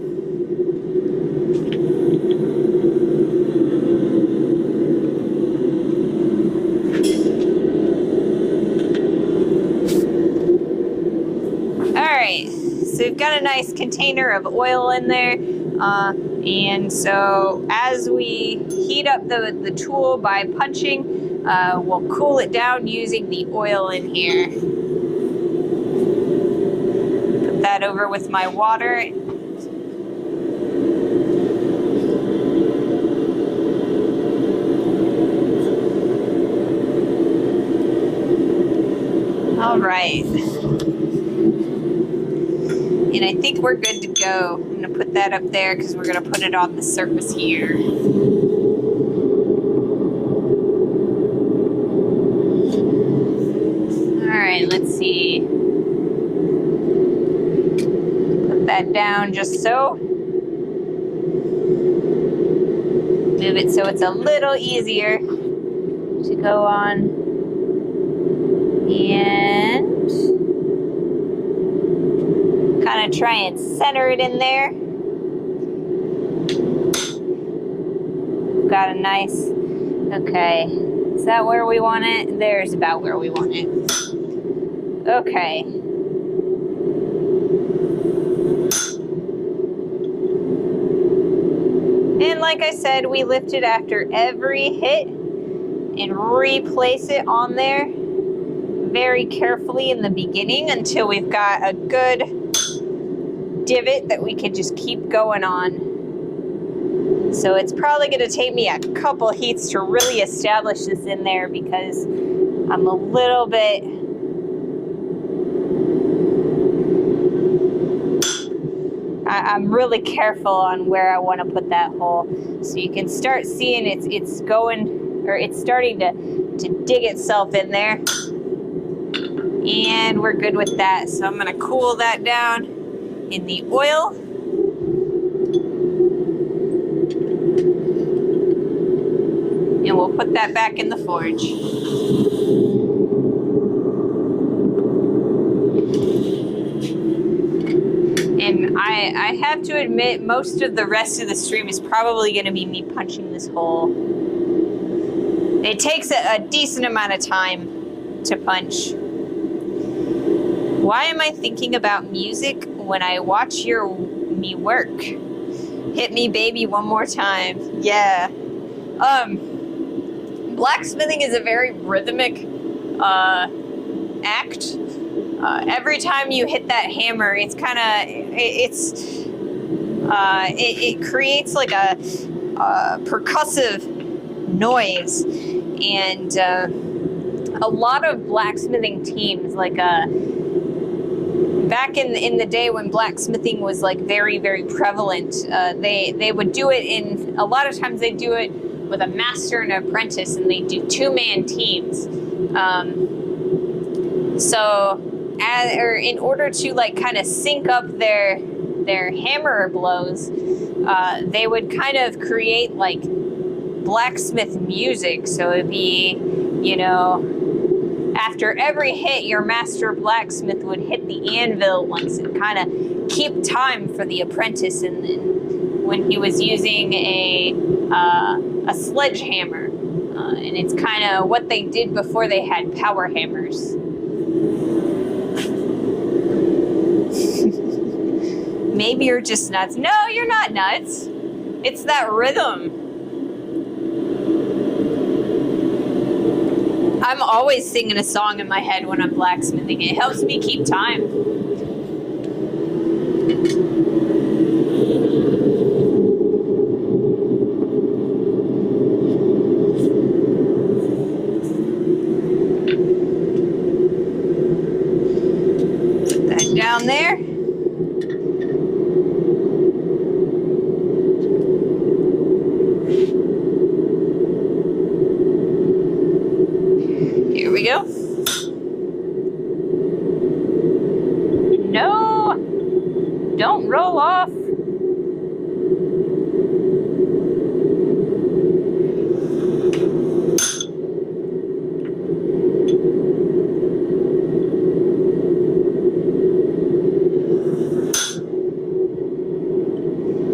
Alright, so we've got a nice container of oil in there. And so as we heat up the tool by punching, we'll cool it down using the oil in here. Put that over with my water. All right. And I think we're good to go. I'm going to put that up there because we're going to put it on the surface here. All right, let's see. just so. Move it so it's a little easier to go on. And kind of try and center it in there. Got a nice, okay. Is that where we want it? There's about where we want it. Okay. And like I said, we lift it after every hit and replace it on there very carefully in the beginning until we've got a good divot that we can just keep going on. So it's probably going to take me a couple heats to really establish this in there because I'm a little bit I'm really careful on where I want to put that hole. So you can start seeing it's going, or it's starting to dig itself in there. And we're good with that. So I'm going to cool that down in the oil. And we'll put that back in the forge. And I have to admit, most of the rest of the stream is probably going to be me punching this hole. It takes a decent amount of time to punch. Why am I thinking about music when I watch me work? Hit me, baby, one more time. Yeah. Blacksmithing is a very rhythmic act. Every time you hit that hammer, it's kind of it creates like a percussive noise, and a lot of blacksmithing teams, like back in the day when blacksmithing was like very, very prevalent, they would do it in, a lot of times they do it with a master and an apprentice, and they do two-man teams. In order to like kind of sync up their hammer blows, they would kind of create like blacksmith music. So it'd be, you know, after every hit, your master blacksmith would hit the anvil once and kind of keep time for the apprentice. And then when he was using a sledgehammer, and it's kind of what they did before they had power hammers. Maybe you're just nuts. No, you're not nuts. It's that rhythm. I'm always singing a song in my head when I'm blacksmithing. It helps me keep time. Put that down there. Here we go. No! Don't roll off.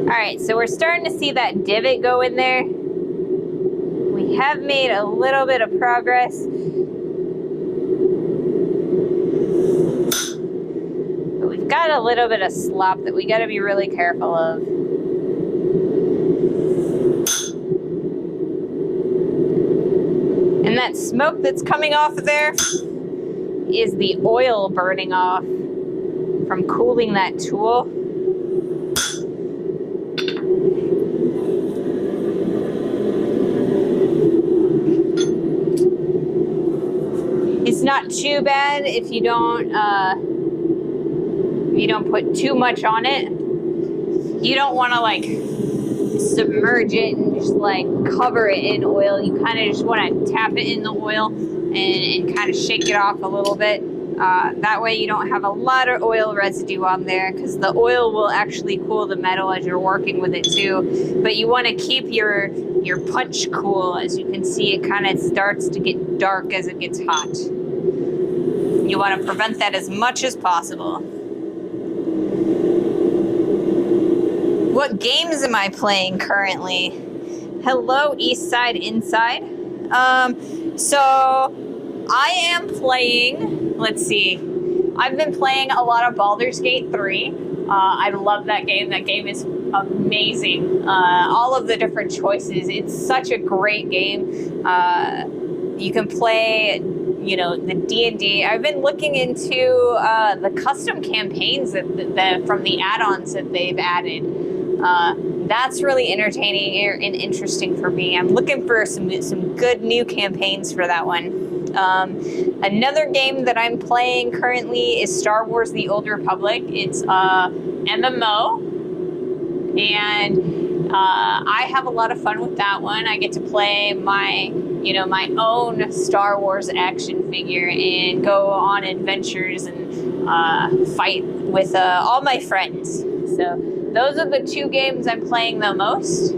Alright, so we're starting to see that divot go in there. We have made a little bit of progress. But we've got a little bit of slop that we got to be really careful of. And that smoke that's coming off of there is the oil burning off from cooling that tool. It's not too bad if you don't put too much on it. You don't want to like submerge it and just like cover it in oil. You kind of just want to tap it in the oil and kind of shake it off a little bit. That way you don't have a lot of oil residue on there, because the oil will actually cool the metal as you're working with it too. But you want to keep your punch cool. As you can see, it kind of starts to get dark as it gets hot. You want to prevent that as much as possible. What games am I playing currently? Hello, East Side Inside. So I am playing, let's see, I've been playing a lot of Baldur's Gate 3. I love that game. That game is amazing. All of the different choices. It's such a great game. You can play, you know, the D&D. I've been looking into the custom campaigns that from the add-ons that they've added. That's really entertaining and interesting for me. I'm looking for some good new campaigns for that one. Another game that I'm playing currently is Star Wars: The Old Republic. It's MMO, and I have a lot of fun with that one. I get to play my own Star Wars action figure and go on adventures and fight with all my friends. So those are the two games I'm playing the most.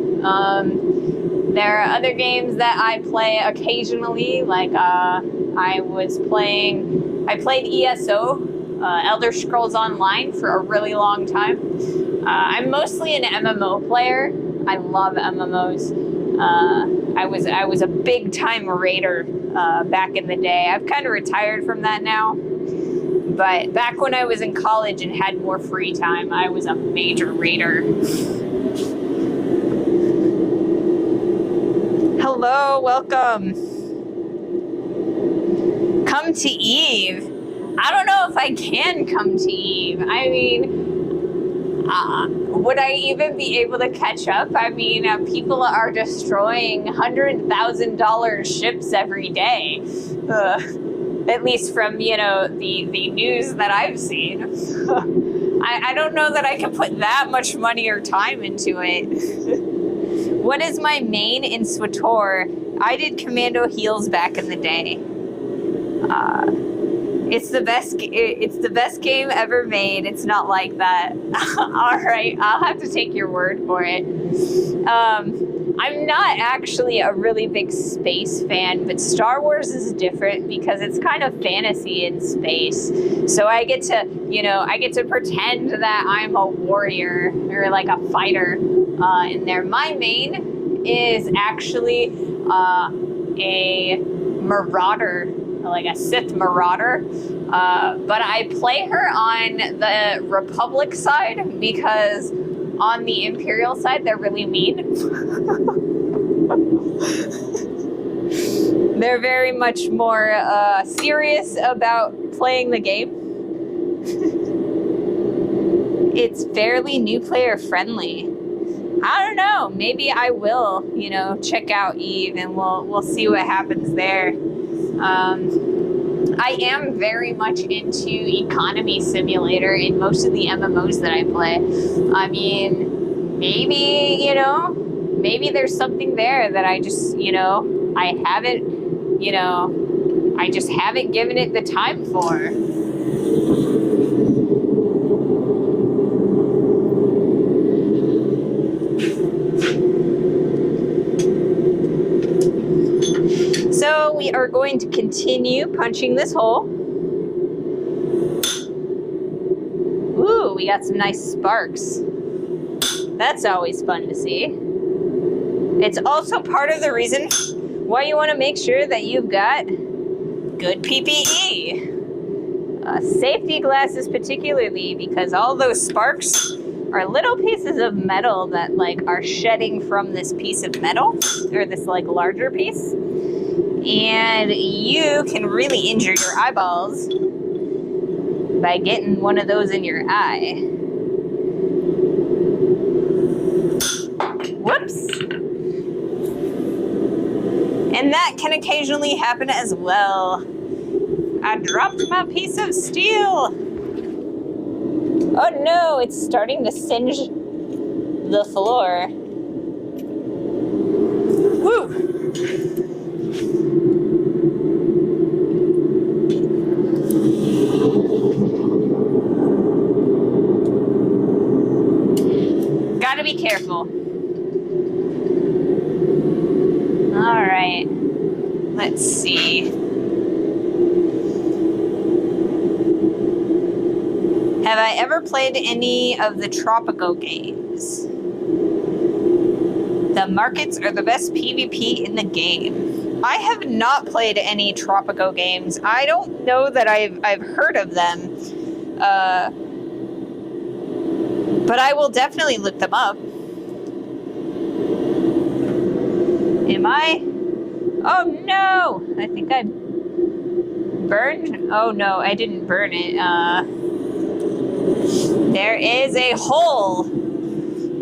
There are other games that I play occasionally, like I played ESO, Elder Scrolls Online, for a really long time. I'm mostly an MMO player. I love MMOs. I was a big time raider back in the day. I've kind of retired from that now. But back when I was in college and had more free time, I was a major raider. Hello, welcome. Come to Eve. I don't know if I can come to Eve. I mean, would I even be able to catch up? I mean, people are destroying $100,000 ships every day. At least from, the news that I've seen. I don't know that I can put that much money or time into it. What is my main in SWTOR? I did Commando Heals back in the day. It's the best game ever made. It's not like that. All right, I'll have to take your word for it. I'm not actually a really big space fan, but Star Wars is different because it's kind of fantasy in space. So I get to pretend that I'm a warrior or like a fighter in there. My main is actually a marauder, like a Sith marauder. But I play her on the Republic side because on the Imperial side, they're really mean. They're very much more serious about playing the game. It's fairly new player friendly. I don't know. Maybe I will, check out Eve and we'll see what happens there. I am very much into economy simulator in most of the MMOs that I play. I mean, maybe there's something there that I just, I just haven't given it the time for. So we are going to continue punching this hole. Ooh, we got some nice sparks. That's always fun to see. It's also part of the reason why you want to make sure that you've got good PPE. Safety glasses particularly, because all those sparks are little pieces of metal that are shedding from this piece of metal, or this larger piece. And you can really injure your eyeballs by getting one of those in your eye. Whoops. And that can occasionally happen as well. I dropped my piece of steel. Oh no, it's starting to singe the floor. Woo! right. Let's see. Have I ever played any of the Tropico games? The markets are the best PvP in the game. I have not played any Tropico games. I don't know that I've heard of them. But I will definitely look them up. Am I? Oh no! I think I burned. Oh no, I didn't burn it. There is a hole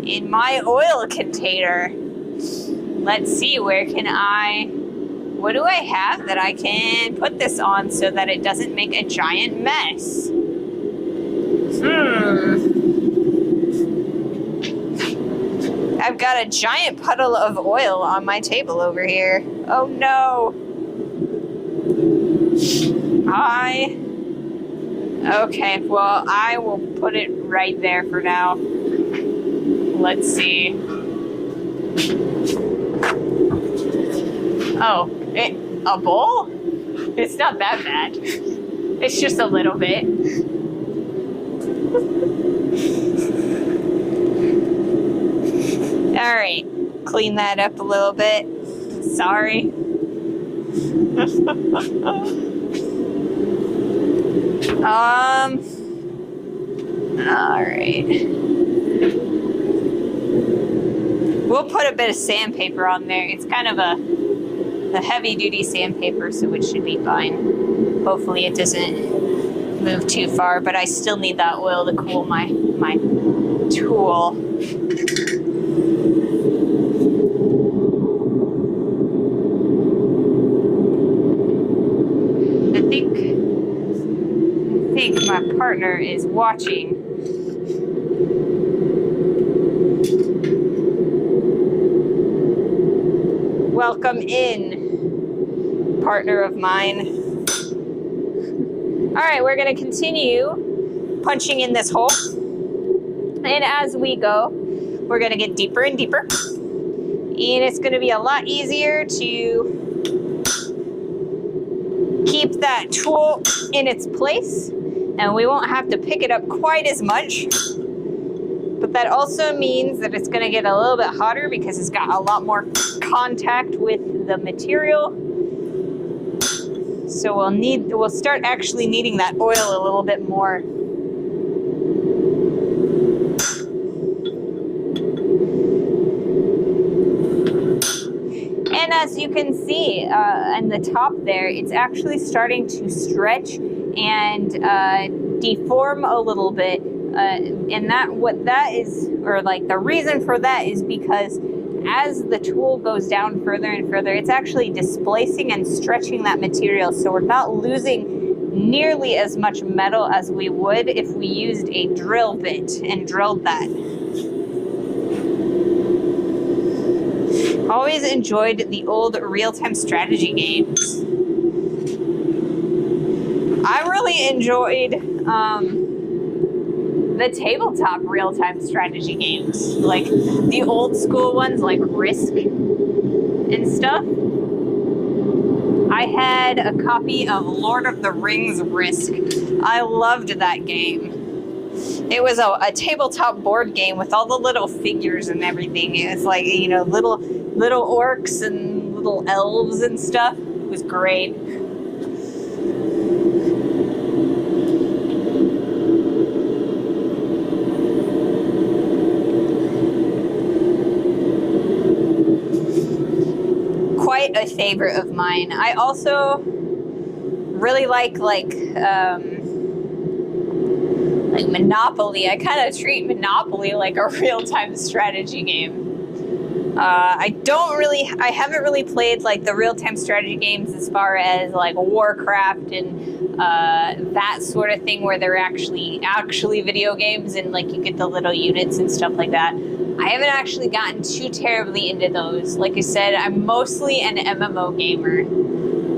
in my oil container. Let's see, where can I... What do I have that I can put this on so that it doesn't make a giant mess? I've got a giant puddle of oil on my table over here. Oh no. Okay, well, I will put it right there for now. Let's see. Oh, a bowl? It's not that bad. It's just a little bit. All right, clean that up a little bit. Sorry. All right. We'll put a bit of sandpaper on there. It's kind of a heavy-duty sandpaper, so it should be fine. Hopefully it doesn't move too far, but I still need that oil to cool my tool. I think my partner is watching. Welcome in, partner of mine. All right, we're gonna continue punching in this hole. And as we go, we're gonna get deeper and deeper. And it's gonna be a lot easier to keep that tool in its place. And we won't have to pick it up quite as much. But that also means that it's gonna get a little bit hotter because it's got a lot more contact with the material. So we'll start actually needing that oil a little bit more. And as you can see on the top there, it's actually starting to stretch and deform a little bit. And the reason for that is because as the tool goes down further and further, it's actually displacing and stretching that material. So we're not losing nearly as much metal as we would if we used a drill bit and drilled that. Always enjoyed the old real-time strategy games. I really enjoyed the tabletop real-time strategy games, like the old school ones like Risk and stuff. I had a copy of Lord of the Rings Risk. I loved that game. It was a tabletop board game with all the little figures and everything. It was like, you know, little orcs and little elves and stuff. It was great. Quite a favorite of mine. I also really like Monopoly. I kind of treat Monopoly like a real-time strategy game. I haven't really played like the real-time strategy games as far as like Warcraft and that sort of thing where they're actually video games and like you get the little units and stuff like that. I haven't actually gotten too terribly into those. Like I said, I'm mostly an MMO gamer.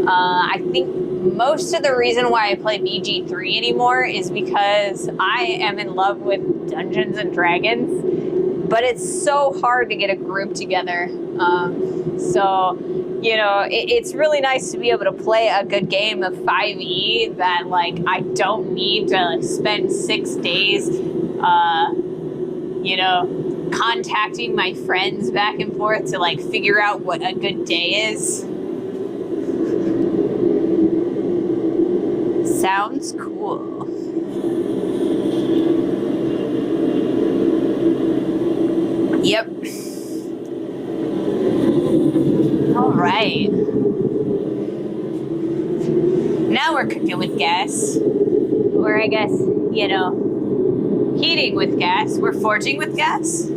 I think most of the reason why I play BG3 anymore is because I am in love with Dungeons and Dragons. but it's so hard to get a group together. So, you know, it's really nice to be able to play a good game of 5e that, like, I don't need to spend 6 days, you know, contacting my friends back and forth to, like, figure out what a good day is. Sounds cool. Yep. All right. Now we're cooking with gas. Or I guess, you know, heating with gas. We're forging with gas.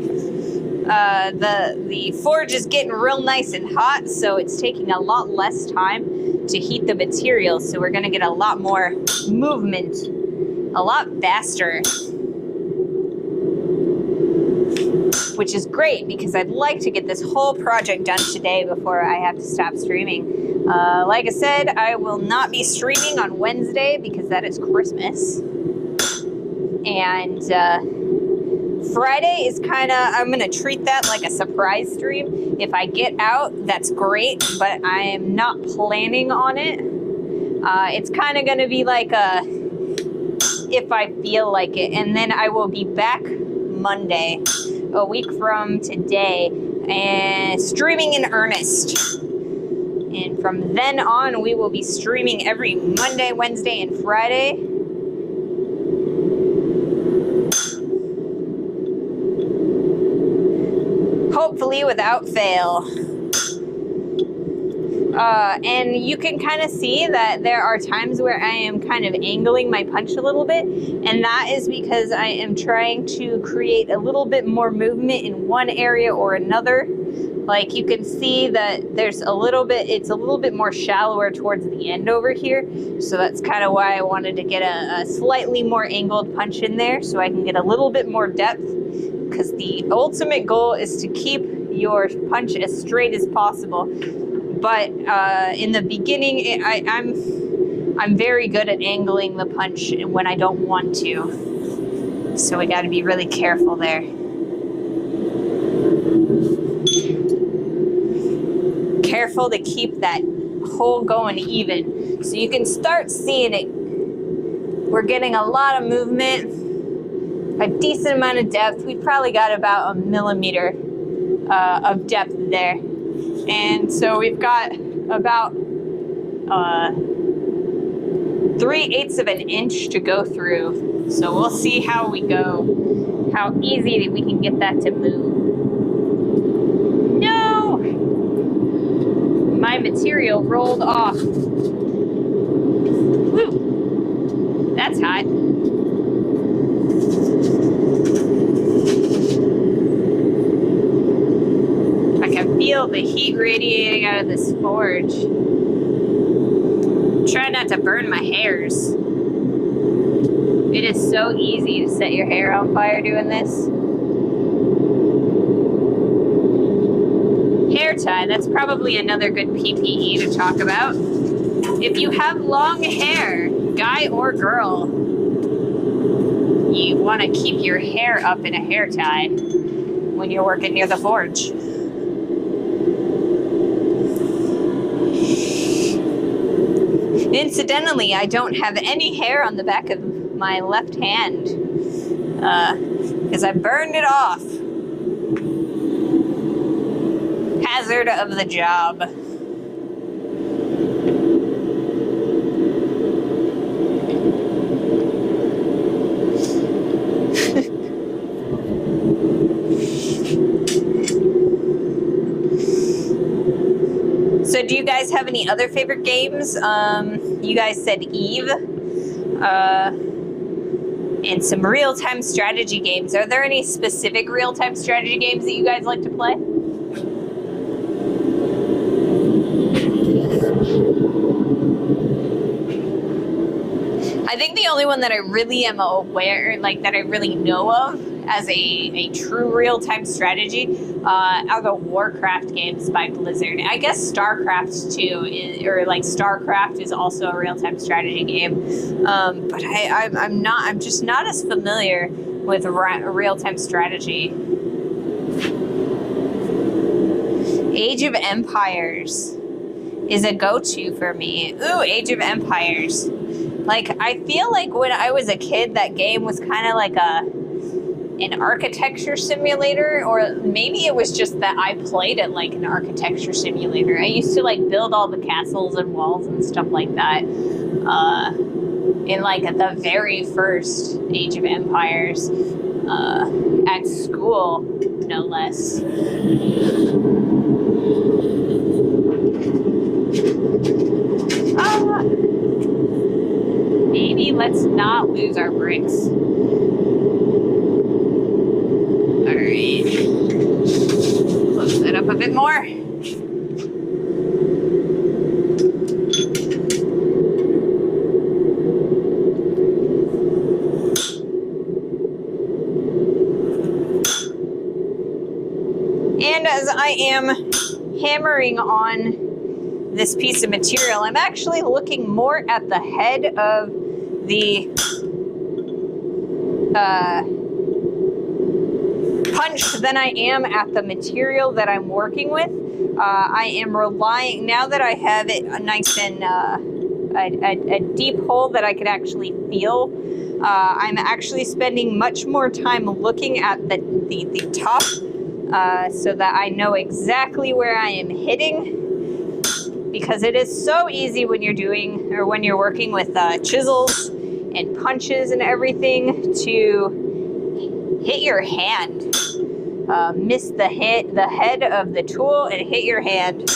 The forge is getting real nice and hot, so it's taking a lot less time to heat the materials. So we're gonna get a lot more movement, a lot faster. Which is great because I'd like to get this whole project done today before I have to stop streaming. Like I said, I will not be streaming on Wednesday because that is Christmas. And Friday is kind of, I'm going to treat that like a surprise stream. If I get out, that's great, but I am not planning on it. It's kind of going to be like a, if I feel like it. And then I will be back Monday, a week from today, and streaming in earnest. And from then on, we will be streaming every Monday, Wednesday, and Friday. Hopefully without fail. And you can kind of see that there are times where I am kind of angling my punch a little bit, and that is because I am trying to create a little bit more movement in one area or another. Like you can see that there's a little bit, it's a little bit more shallower towards the end over here. So that's kind of why I wanted to get a slightly more angled punch in there so I can get a little bit more depth, because the ultimate goal is to keep your punch as straight as possible. But in the beginning, I'm very good at angling the punch when I don't want to. So we got to be really careful there. Careful to keep that hole going even. So you can start seeing it. We're getting a lot of movement, a decent amount of depth. We probably got about 1 millimeter of depth there. And so we've got about 3/8 of an inch to go through. So we'll see how we go, how easy we can get that to move. No! My material rolled off. Woo! That's hot. I can feel the heat radiating out of this forge. Try not to burn my hairs. It is so easy to set your hair on fire doing this. Hair tie, that's probably another good PPE to talk about. If you have long hair, guy or girl, you want to keep your hair up in a hair tie when you're working near the forge. Incidentally, I don't have any hair on the back of my left hand because I burned it off. Hazard of the job. So do you guys have any other favorite games? You guys said Eve, and some real-time strategy games. Are there any specific real-time strategy games that you guys like to play? I think the only one that I really am aware, like that I really know of as a true real-time strategy are the Warcraft games by Blizzard. I guess StarCraft too, or like StarCraft is also a real-time strategy game. But I'm just not as familiar with real-time strategy. Age of Empires is a go-to for me. Ooh, Age of Empires. Like, I feel like when I was a kid, that game was kind of like an architecture simulator, or maybe it was just that I played it like an architecture simulator. I used to like build all the castles and walls and stuff like that in like the very first Age of Empires at school, no less. Maybe let's not lose our bricks. Alright. Close that up a bit more. And as I am hammering on this piece of material, I'm actually looking more at the head of the punch than I am at the material that I'm working with. I am relying, now that I have it nice and a deep hole that I could actually feel, I'm actually spending much more time looking at the top so that I know exactly where I am hitting. Because it is so easy when you're doing, or when you're working with chisels and punches and everything, to hit your hand. Miss the head of the tool and hit your hand.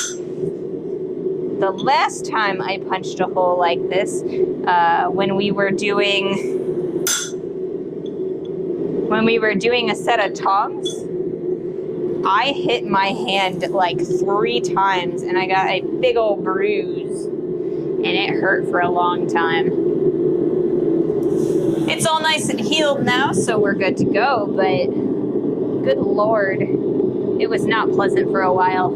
The last time I punched a hole like this, when we were doing a set of tongs, I hit my hand like 3 times and I got a big old bruise and it hurt for a long time. It's all nice and healed now, so we're good to go, but good Lord, it was not pleasant for a while.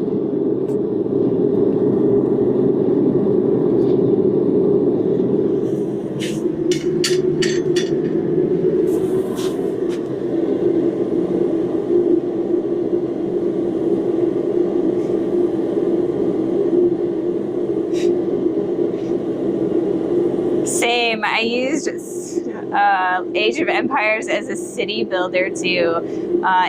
Same. I used Age of Empires as a city builder too.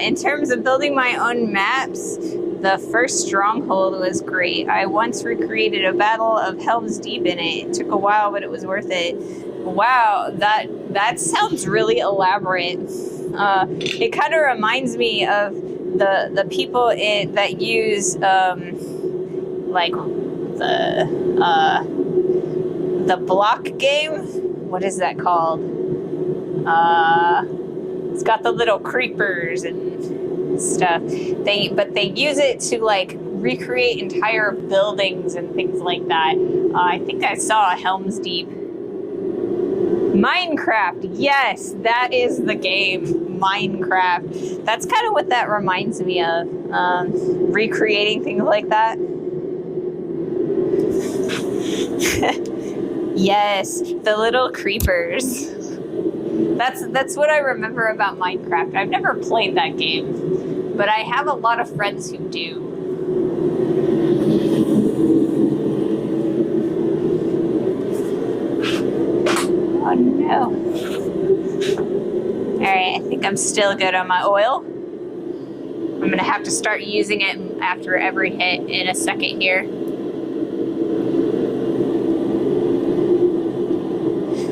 In terms of building my own maps, the first stronghold was great. I once recreated a battle of Helm's Deep in it. It took a while, but it was worth it. Wow, that sounds really elaborate. It kind of reminds me of the people that use like the block game. What is that called? It's got the little creepers and stuff. But they use it to like recreate entire buildings and things like that. I think I saw Helm's Deep. Minecraft, yes, that is the game. Minecraft. That's kind of what that reminds me of. Recreating things like that. Yes, the little creepers. That's what I remember about Minecraft. I've never played that game, but I have a lot of friends who do. Oh no. Alright, I think I'm still good on my oil. I'm gonna have to start using it after every hit in a second here.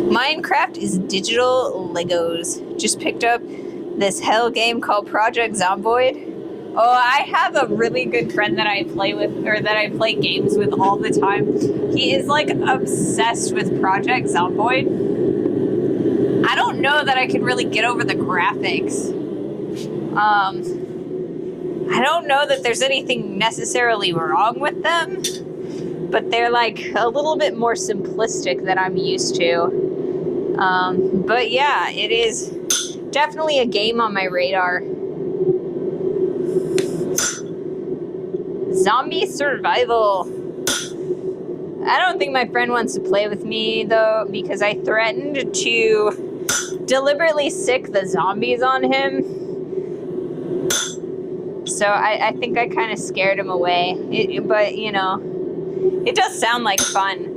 Minecraft is digital Legos. Just picked up this hell game called Project Zomboid. Oh, I have a really good friend that I play with, or that I play games with all the time. He is like obsessed with Project Zomboid. I don't know that I can really get over the graphics. I don't know that there's anything necessarily wrong with them, but they're like a little bit more simplistic than I'm used to. But yeah, it is definitely a game on my radar. Zombie survival. I don't think my friend wants to play with me though, because I threatened to deliberately sick the zombies on him So I think I kind of scared him away. But, you know, it does sound like fun.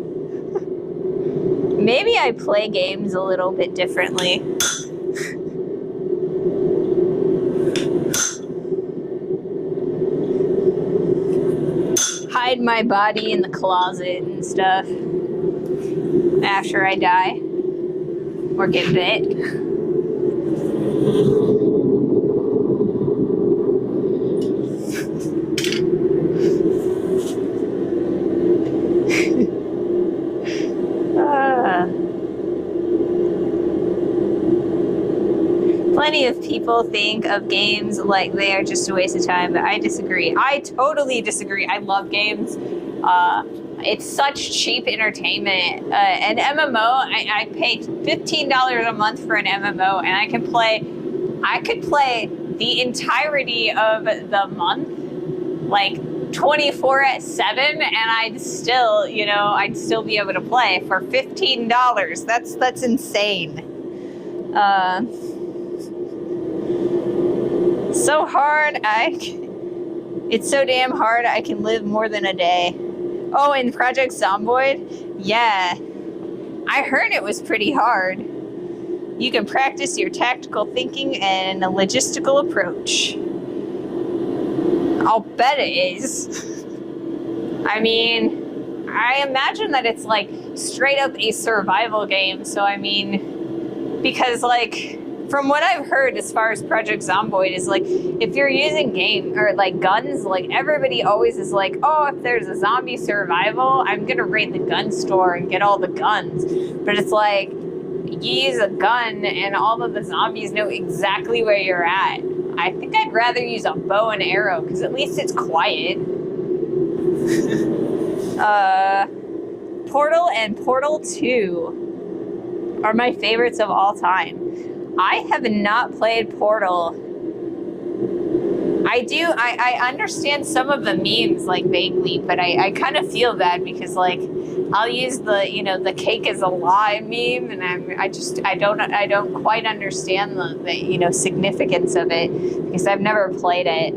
Maybe I play games a little bit differently. Hide my body in the closet and stuff after I die or get bit. Plenty of people think of games like they are just a waste of time, but I disagree. I totally disagree. I love games. It's such cheap entertainment. An MMO, I pay $15 a month for an MMO, and I could play the entirety of the month, like 24/7, and I'd still be able to play for $15. That's insane. So hard, it's so damn hard I can live more than a day. Oh, and Project Zomboid? Yeah. I heard it was pretty hard. You can practice your tactical thinking and a logistical approach. I'll bet it is. I mean, I imagine that it's like straight up a survival game, so I mean, because like, from what I've heard as far as Project Zomboid is like, if you're using guns, like everybody always is like, oh, if there's a zombie survival, I'm gonna raid the gun store and get all the guns. But it's like, you use a gun and all of the zombies know exactly where you're at. I think I'd rather use a bow and arrow because at least it's quiet. Portal and Portal 2 are my favorites of all time. I have not played Portal. I understand some of the memes, like, vaguely, but I kind of feel bad because, like, I'll use the cake is a lie meme, and I don't quite understand the significance of it because I've never played it.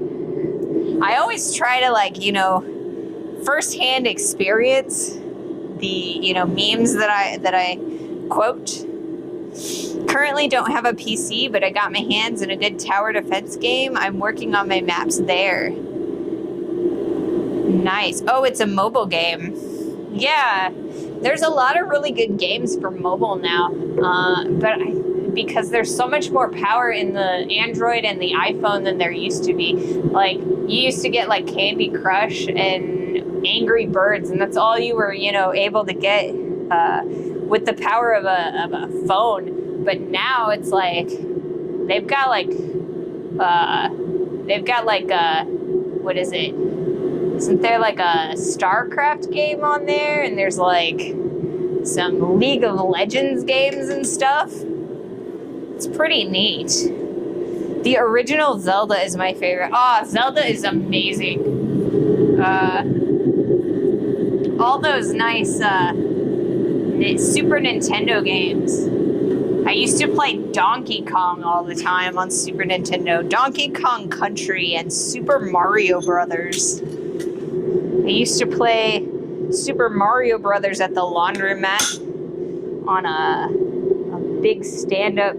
I always try to, like, firsthand experience the, memes that I quote. Currently don't have a PC, but I got my hands in a good tower defense game. I'm working on my maps there. Nice. Oh, it's a mobile game. Yeah, there's a lot of really good games for mobile now, because there's so much more power in the Android and the iPhone than there used to be. Like, you used to get like Candy Crush and Angry Birds, and that's all you were, able to get with the power of a phone. But now it's like they've got like what is it? Isn't there like a StarCraft game on there? And there's like some League of Legends games and stuff. It's pretty neat. The original Zelda is my favorite. Zelda is amazing. All those nice Super Nintendo games. I used to play Donkey Kong all the time on Super Nintendo. Donkey Kong Country and Super Mario Brothers. I used to play Super Mario Brothers at the laundromat on a big stand-up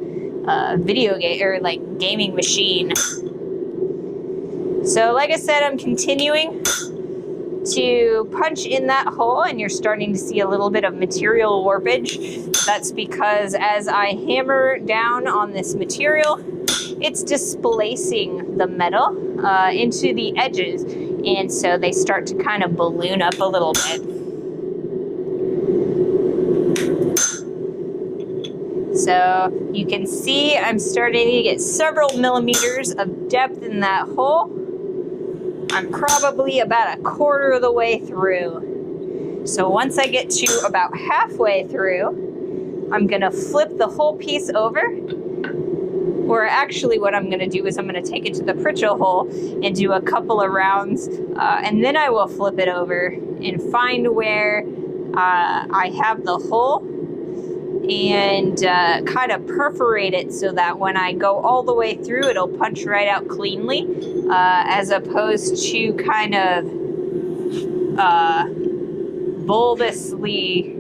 video game or like gaming machine. So like I said, I'm continuing to punch in that hole, and you're starting to see a little bit of material warpage. That's because as I hammer down on this material, it's displacing the metal into the edges, and so they start to kind of balloon up a little bit. So you can see I'm starting to get several millimeters of depth in that hole. I'm probably about a quarter of the way through. So once I get to about halfway through, I'm gonna flip the whole piece over. Or actually what I'm gonna do is I'm gonna take it to the Pritchell hole and do a couple of rounds, and then I will flip it over and find where I have the hole. and kind of perforate it so that when I go all the way through, it'll punch right out cleanly, as opposed to kind of bulbously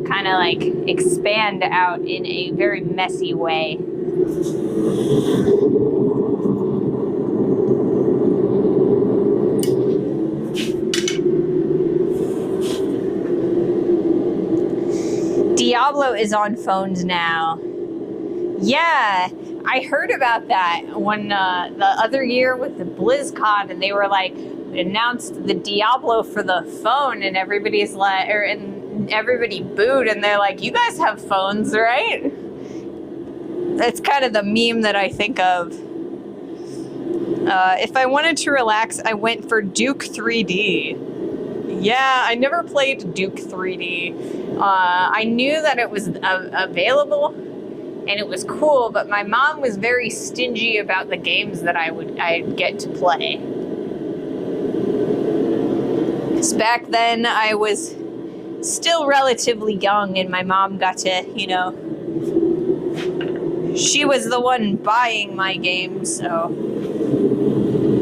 kind of like expand out in a very messy way. Diablo is on phones now. Yeah, I heard about that when the other year with the BlizzCon, and they were like, announced the Diablo for the phone, and everybody's like, and everybody booed, and they're like, you guys have phones, right? That's kind of the meme that I think of. If I wanted to relax, I went for Duke 3D. Yeah, I never played Duke 3D. I knew that it was available and it was cool, but my mom was very stingy about the games that I'd get to play. 'Cause back then I was still relatively young, and my mom got to, you know, she was the one buying my games, so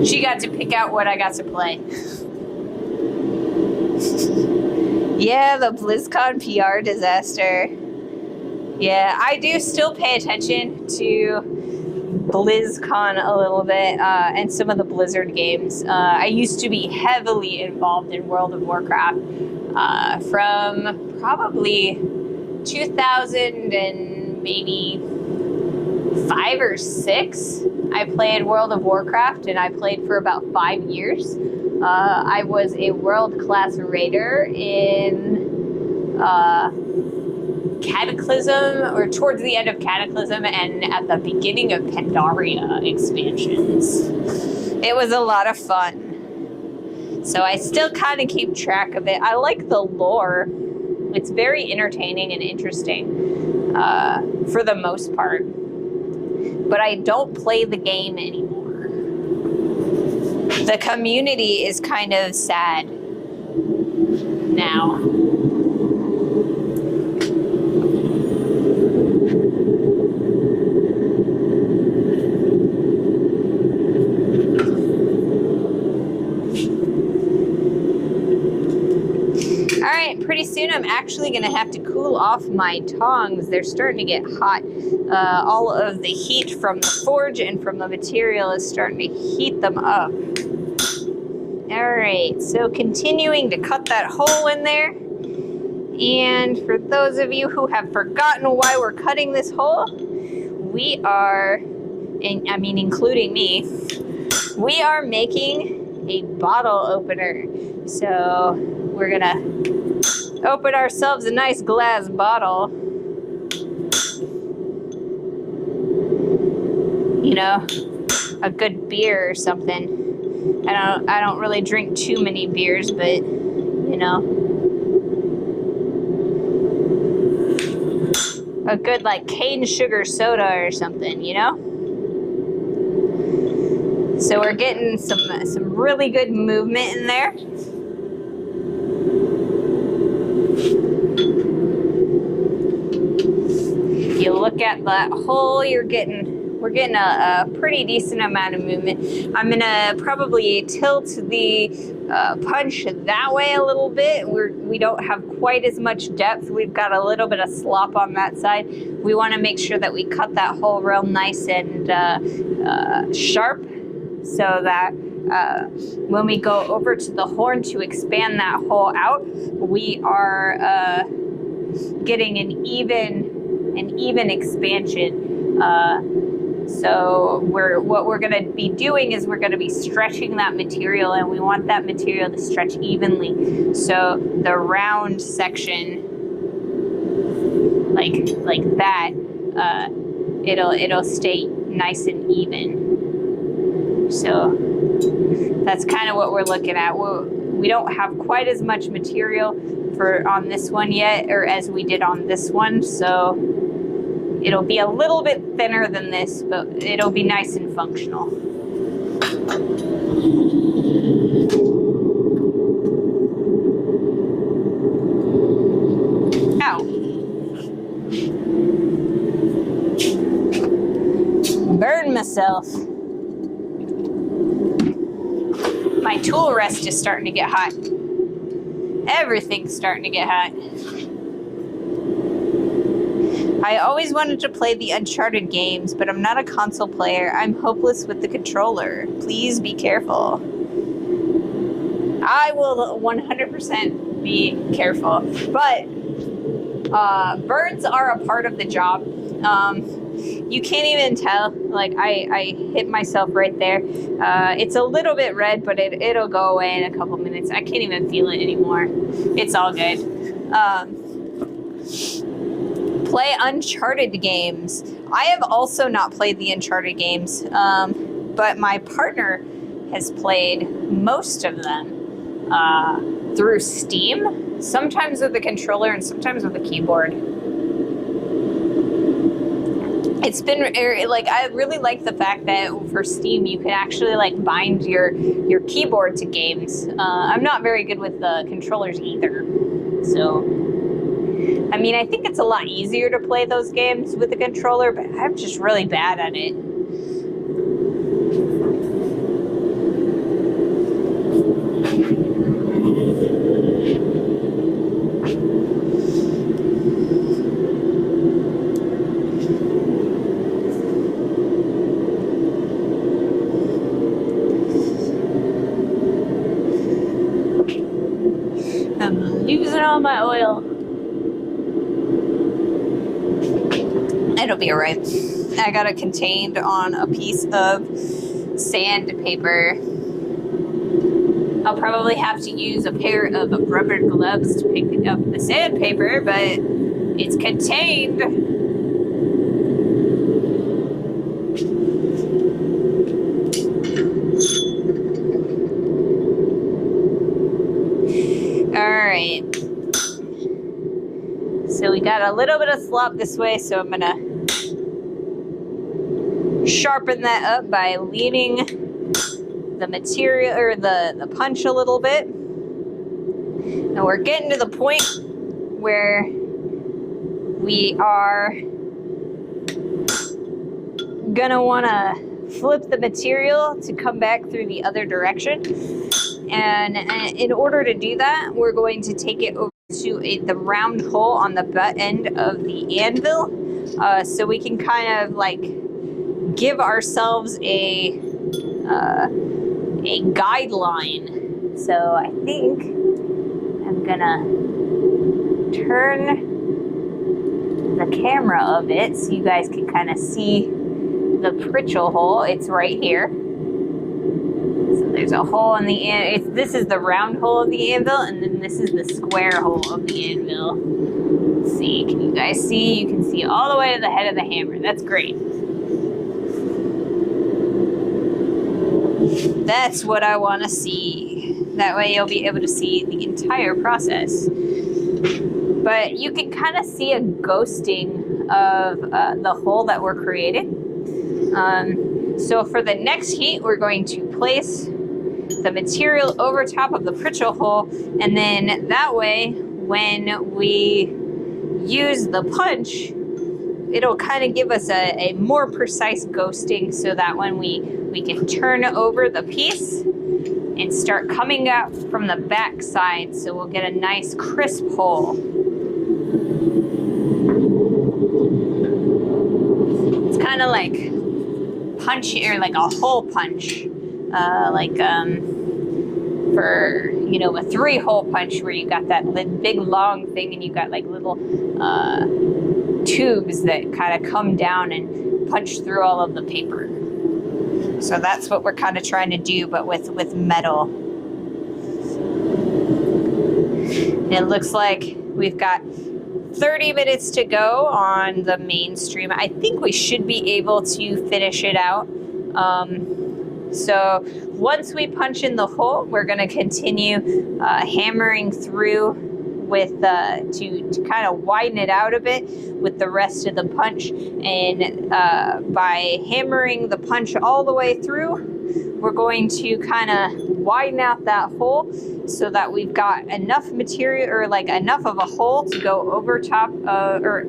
she got to pick out what I got to play. Yeah, the BlizzCon PR disaster. Yeah, I do still pay attention to BlizzCon a little bit, and some of the Blizzard games. I used to be heavily involved in World of Warcraft from probably 2000 and maybe 5 or 6. I played World of Warcraft, and I played for about 5 years. I was a world-class raider in Cataclysm, or towards the end of Cataclysm, and at the beginning of Pandaria expansions. It was a lot of fun. So I still kind of keep track of it. I like the lore. It's very entertaining and interesting, for the most part. But I don't play the game anymore. The community is kind of sad now. Alright, pretty soon I'm actually going to have to cool off my tongs. They're starting to get hot. All of the heat from the forge and from the material is starting to heat them up. Alright, so continuing to cut that hole in there. And for those of you who have forgotten why we're cutting this hole, we are, including me, we are making a bottle opener. So we're gonna open ourselves a nice glass bottle. You know, a good beer or something. I don't really drink too many beers, but you know, a good like cane sugar soda or something, you know? So we're getting some really good movement in there. If you look at that hole, we're getting a pretty decent amount of movement. I'm gonna probably tilt the punch that way a little bit. We don't have quite as much depth. We've got a little bit of slop on that side. We want to make sure that we cut that hole real nice and sharp, so that when we go over to the horn to expand that hole out, we are getting an even expansion. So what we're going to be doing is we're going to be stretching that material, and we want that material to stretch evenly. So the round section, like that, it'll stay nice and even. So that's kind of what we're looking at. We don't have quite as much material on this one yet, or as we did on this one, so it'll be a little bit thinner than this, but it'll be nice and functional. myself. My tool rest is starting to get hot. Everything's starting to get hot. I always wanted to play the Uncharted games, but I'm not a console player. I'm hopeless with the controller. Please be careful. I will 100% be careful. But burns are a part of the job. You can't even tell. Like, I hit myself right there. It's a little bit red, but it'll go away in a couple minutes. I can't even feel it anymore. It's all good. Play Uncharted games. I have also not played the Uncharted games, but my partner has played most of them through Steam, sometimes with the controller and sometimes with the keyboard. It's been like, I really like the fact that for Steam you can actually like bind your keyboard to games. I'm not very good with the controllers either, so I mean, I think it's a lot easier to play those games with the controller, but I'm just really bad at it. I'm losing all my oil. It'll be alright. I got it contained on a piece of sandpaper. I'll probably have to use a pair of rubber gloves to pick up the sandpaper, but it's contained. Alright. So we got a little bit of slop this way, so I'm gonna sharpen that up by leaning the material or the punch a little bit. And we're getting to the point where we are gonna wanna flip the material to come back through the other direction. And in order to do that, we're going to take it over to the round hole on the butt end of the anvil, so we can kind of like give ourselves a guideline. So I think I'm gonna turn the camera a bit so you guys can kind of see the Pritchell hole. It's right here. So there's a hole in the anvil. This is the round hole of the anvil, and then this is the square hole of the anvil. Let's see, can you guys see? You can see all the way to the head of the hammer. That's great. That's what I want to see. That way you'll be able to see the entire process. But you can kind of see a ghosting of the hole that we're creating. So for the next heat, we're going to place the material over top of the Pritchell hole, and then that way, when we use the punch, it'll kind of give us a more precise ghosting, so that when we can turn over the piece and start coming out from the back side, so we'll get a nice crisp hole. It's kind of like punch, or like a hole punch, for, you know, a 3-hole punch where you got that big long thing and you got like little tubes that kind of come down and punch through all of the paper. So that's what we're kind of trying to do, but with metal. And it looks like we've got 30 minutes to go on the main stream. I think we should be able to finish it out. So once we punch in the hole, we're going to continue hammering through with to kind of widen it out a bit with the rest of the punch. And by hammering the punch all the way through, we're going to kind of widen out that hole so that we've got enough material, or like enough of a hole to go over top, or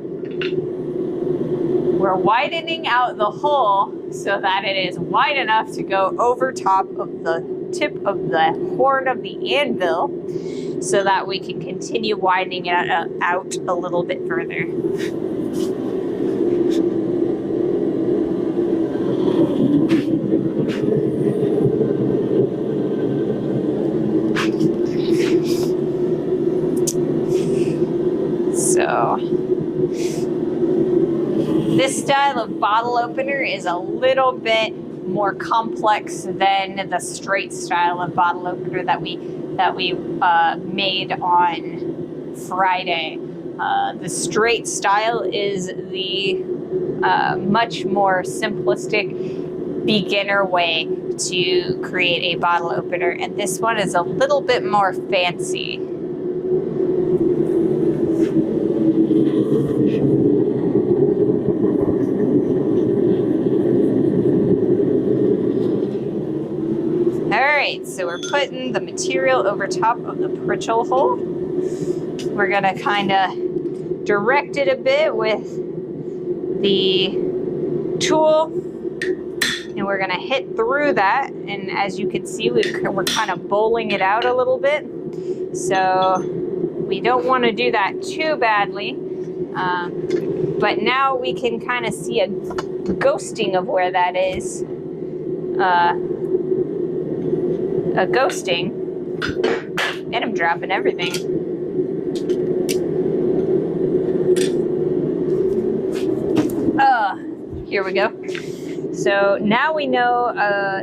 we're widening out the hole so that it is wide enough to go over top of the tip of the horn of the anvil, so that we can continue widening it out a little bit further. So this style of bottle opener is a little bit more complex than the straight style of bottle opener that we made on Friday. The straight style is the much more simplistic beginner way to create a bottle opener, and this one is a little bit more fancy. Alright, so we're putting the material over top of the pritchel hole. We're gonna kind of direct it a bit with the tool, and we're gonna hit through that, and as you can see, we're kind of bowling it out a little bit. So we don't want to do that too badly, but now we can kind of see a ghosting of where that is. A ghosting, and I'm dropping everything. Here we go. So now we know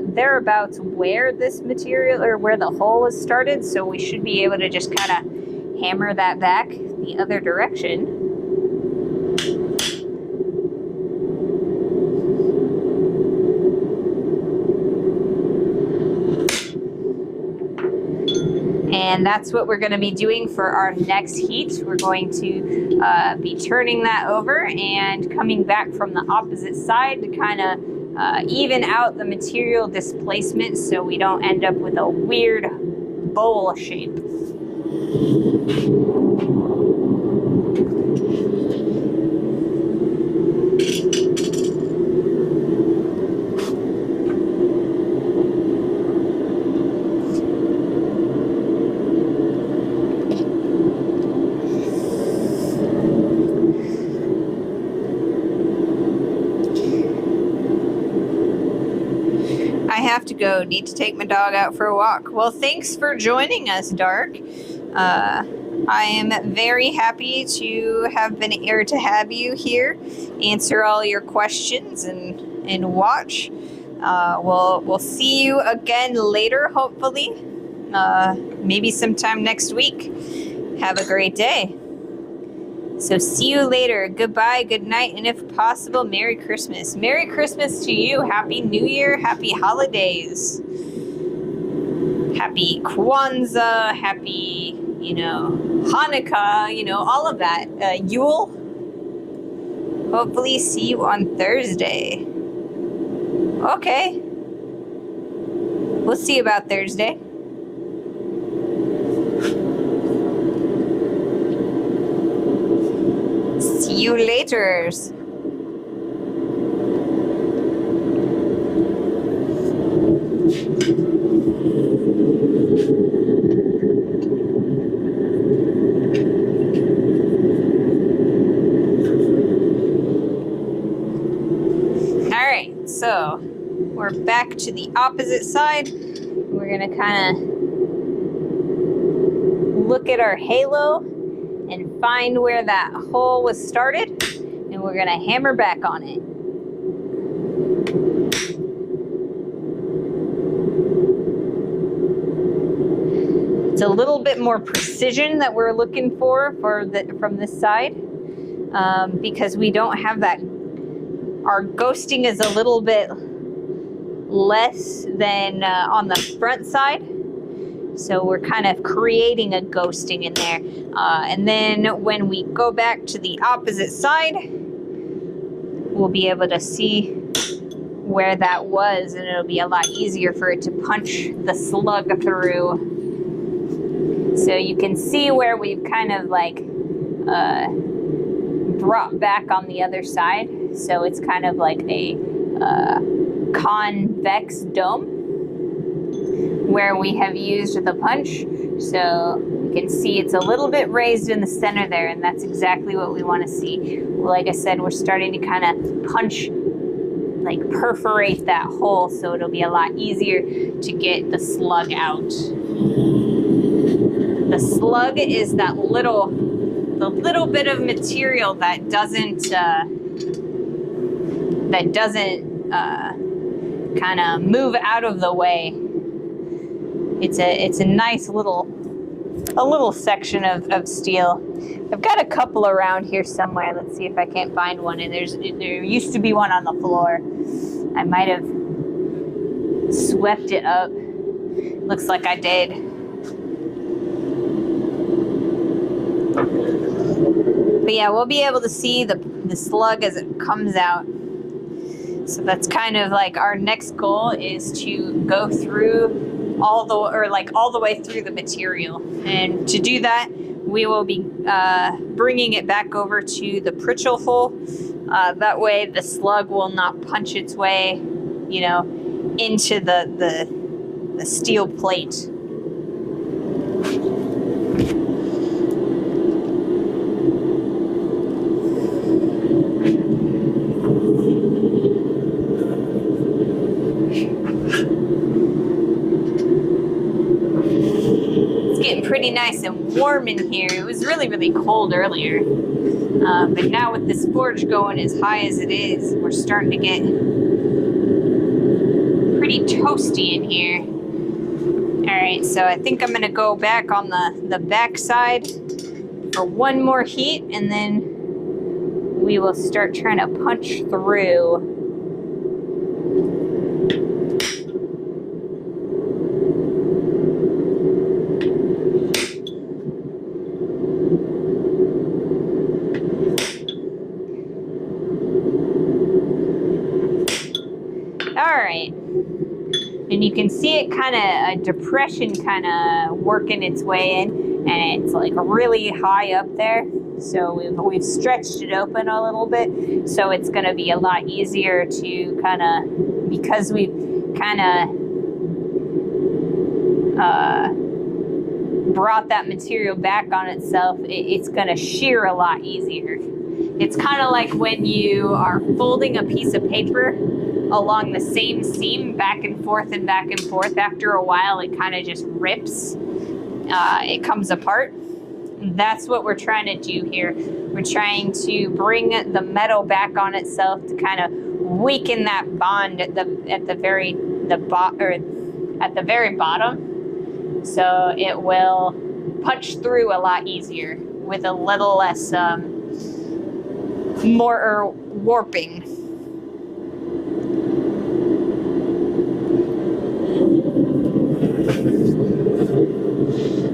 thereabouts where this material, or where the hole is started, so we should be able to just kind of hammer that back the other direction. And that's what we're going to be doing for our next heat. We're going to be turning that over and coming back from the opposite side to kind of even out the material displacement so we don't end up with a weird bowl shape. I have to go. Need to take my dog out for a walk. Well, thanks for joining us, Dark. I am very happy to have been able to have you here, answer all your questions and watch. We'll see you again later, hopefully. Maybe sometime next week. Have a great day. So see you later. Goodbye, good night, and if possible, Merry Christmas. Merry Christmas to you. Happy New Year. Happy holidays. Happy Kwanzaa. Happy, Hanukkah, all of that. Yule. Hopefully see you on Thursday. Okay. We'll see you about Thursday. See you later. Alright, so we're back to the opposite side. We're gonna kind of look at our halo and find where that hole was started, and we're gonna hammer back on it. It's a little bit more precision that we're looking for from this side, because we don't have that. Our ghosting is a little bit less than on the front side. So we're kind of creating a ghosting in there. And then when we go back to the opposite side, we'll be able to see where that was, and it'll be a lot easier for it to punch the slug through. So you can see where we've kind of brought back on the other side. So it's kind of like a convex dome where we have used the punch. So you can see it's a little bit raised in the center there, and that's exactly what we want to see. Like I said, we're starting to kind of punch, like perforate that hole, so it'll be a lot easier to get the slug out. The slug is the little bit of material that doesn't kind of move out of the way. It's a nice little section of steel. I've got a couple around here somewhere. Let's see if I can't find one. And there used to be one on the floor. I might have swept it up. Looks like I did. But yeah, we'll be able to see the slug as it comes out. So that's kind of like our next goal, is to go through all the way through the material. And to do that, we will be bringing it back over to the Pritchell hole. That way the slug will not punch its way, you know, into the steel plate. Getting pretty nice and warm in here. It was really, really cold earlier. But now with this forge going as high as it is, we're starting to get pretty toasty in here. Alright, so I think I'm going to go back on the back side for one more heat, and then we will start trying to punch through. Alright, and you can see it kind of, a depression kind of working its way in, and it's like really high up there. So we've stretched it open a little bit, so it's going to be a lot easier to kind of, because we've kind of brought that material back on itself, it's going to shear a lot easier. It's kind of like when you are folding a piece of paper along the same seam back and forth. After a while, it kind of just rips. It comes apart. That's what we're trying to do here. We're trying to bring the metal back on itself to kind of weaken that bond at the very bottom, so it will punch through a lot easier with a little less more warping.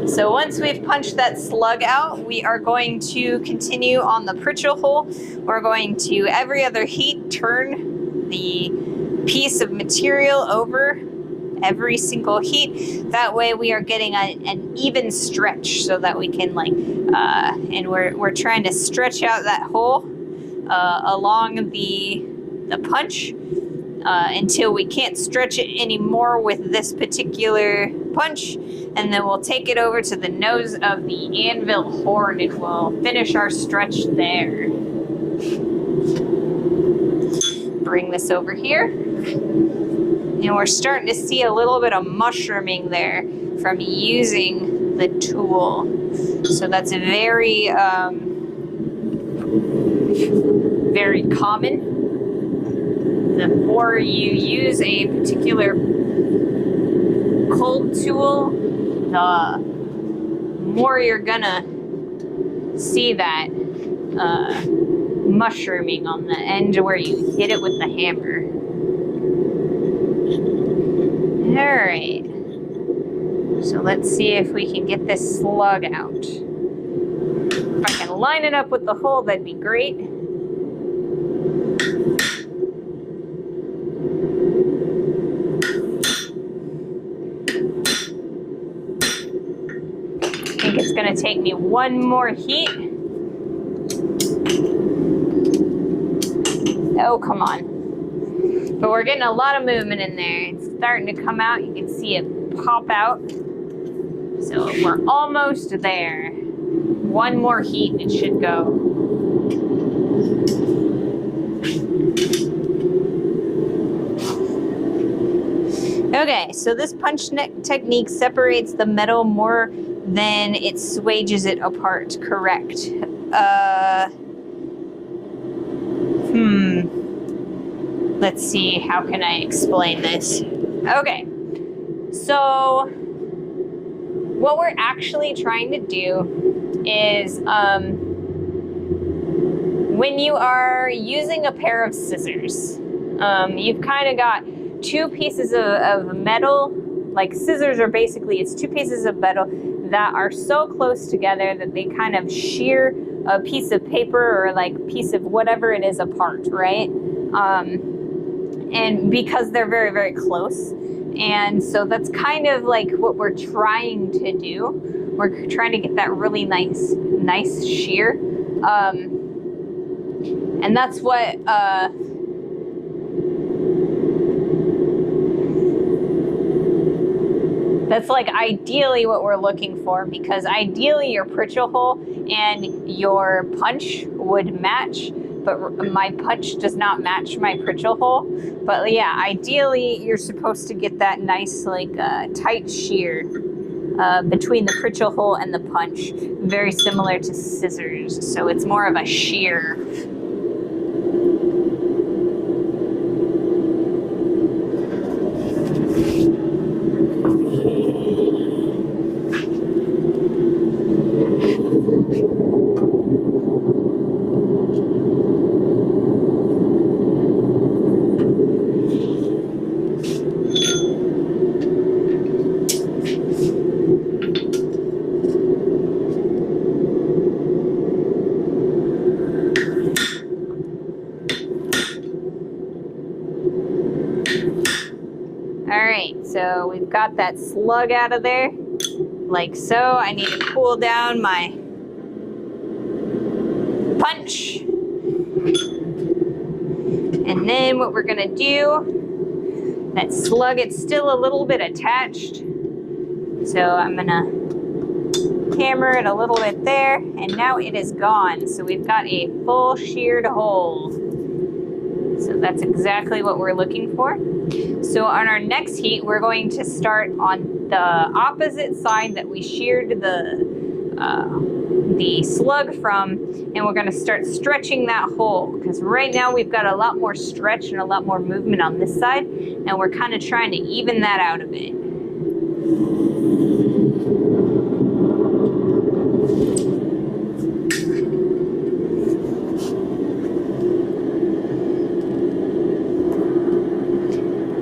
So once we've punched that slug out, we are going to continue on the Pritchell hole. We're going to, every other heat, turn the piece of material over every single heat. That way we are getting an even stretch, so that we can and we're trying to stretch out that hole along the punch until we can't stretch it anymore with this particular punch, and then we'll take it over to the nose of the anvil horn and we'll finish our stretch there. Bring this over here, and we're starting to see a little bit of mushrooming there from using the tool. So that's very very common. The more you use a particular cold tool, the more you're gonna see that mushrooming on the end where you hit it with the hammer. Alright, so let's see if we can get this slug out. If I can line it up with the hole, that'd be great. I think it's going to take me one more heat. Oh, come on. But we're getting a lot of movement in there. It's starting to come out. You can see it pop out. So we're almost there. One more heat and it should go. Okay, so this punch technique separates the metal more than it swages it apart, correct? Let's see, how can I explain this? Okay, so what we're actually trying to do is, when you are using a pair of scissors, you've kind of got two pieces of metal. Like scissors are basically, it's two pieces of metal that are so close together that they kind of shear a piece of paper or like piece of whatever it is apart, right? And because they're very, very close. And so that's kind of like what we're trying to do. We're trying to get that really nice shear. And that's what, that's like ideally what we're looking for, because ideally your Pritchell hole and your punch would match, but my punch does not match my Pritchell hole. But yeah, ideally you're supposed to get that nice like tight shear between the Pritchell hole and the punch, very similar to scissors. So it's more of a shear. So we've got that slug out of there, like so. I need to cool down my punch. And then what we're gonna do, that slug, it's still a little bit attached. So I'm gonna hammer it a little bit there, and now it is gone. So we've got a full sheared hole. So that's exactly what we're looking for. So on our next heat, we're going to start on the opposite side that we sheared the slug from, and we're going to start stretching that hole, because right now we've got a lot more stretch and a lot more movement on this side, and we're kind of trying to even that out a bit.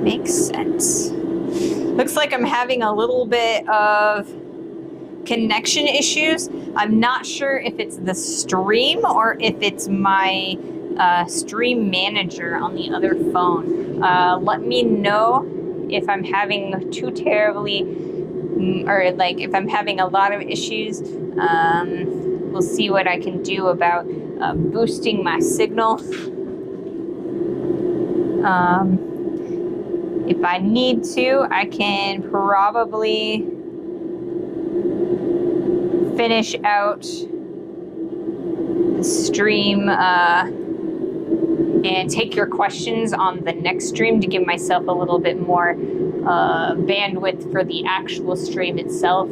Makes sense. Looks like I'm having a little bit of connection issues. I'm not sure if it's the stream or if it's my stream manager on the other phone. Let me know if I'm having too terribly, or like if I'm having a lot of issues. We'll see what I can do about boosting my signal. If I need to, I can probably finish out the stream and take your questions on the next stream to give myself a little bit more bandwidth for the actual stream itself.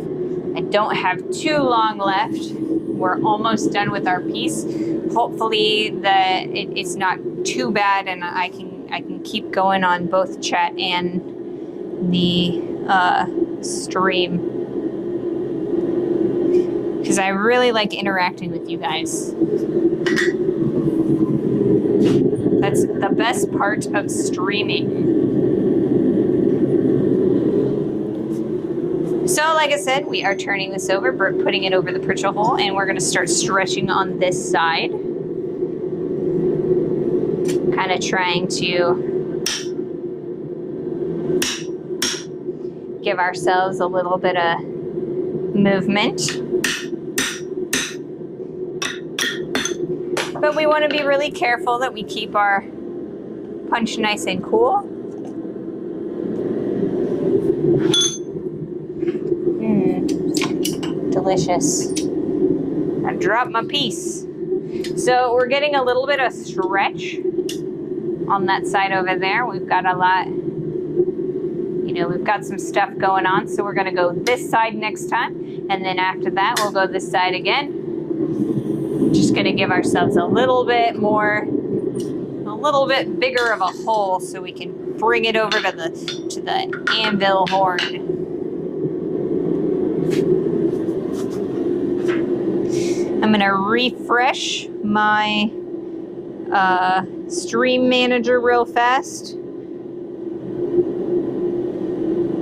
I don't have too long left. We're almost done with our piece. Hopefully that it's not too bad, and I can keep going on both chat and the stream, because I really like interacting with you guys. That's the best part of streaming. So like I said, we are turning this over, putting it over the Pritchell hole, and we're going to start stretching on this side. Kind of trying to give ourselves a little bit of movement. But we want to be really careful that we keep our punch nice and cool. Delicious. I dropped my piece. So we're getting a little bit of stretch on that side over there. We've got a lot, you know, we've got some stuff going on. So we're gonna go this side next time. And then after that, we'll go this side again. Just gonna give ourselves a little bit more, a little bit bigger of a hole so we can bring it over to the anvil horn. I'm gonna refresh my stream manager real fast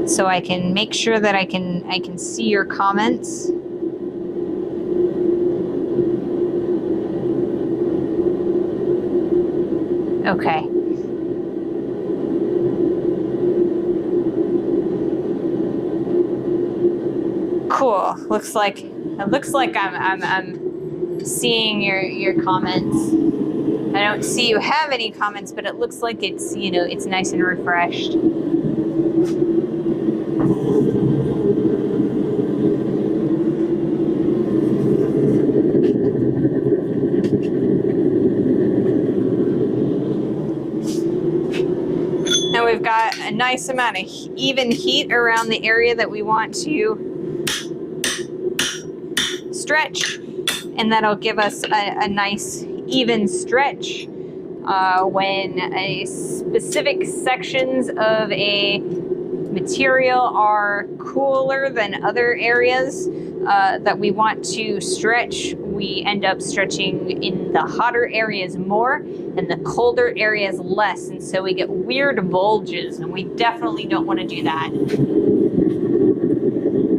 so I can make sure that I can see your comments. Okay. Cool. Looks like I'm seeing your comments. I don't see you have any comments, but it looks like it's, you know, it's nice and refreshed. Now we've got a nice amount of even heat around the area that we want to stretch, and that'll give us a nice even stretch when a specific sections of a material are cooler than other areas that we want to stretch. We end up stretching in the hotter areas more and the colder areas less, and so we get weird bulges, and we definitely don't want to do that.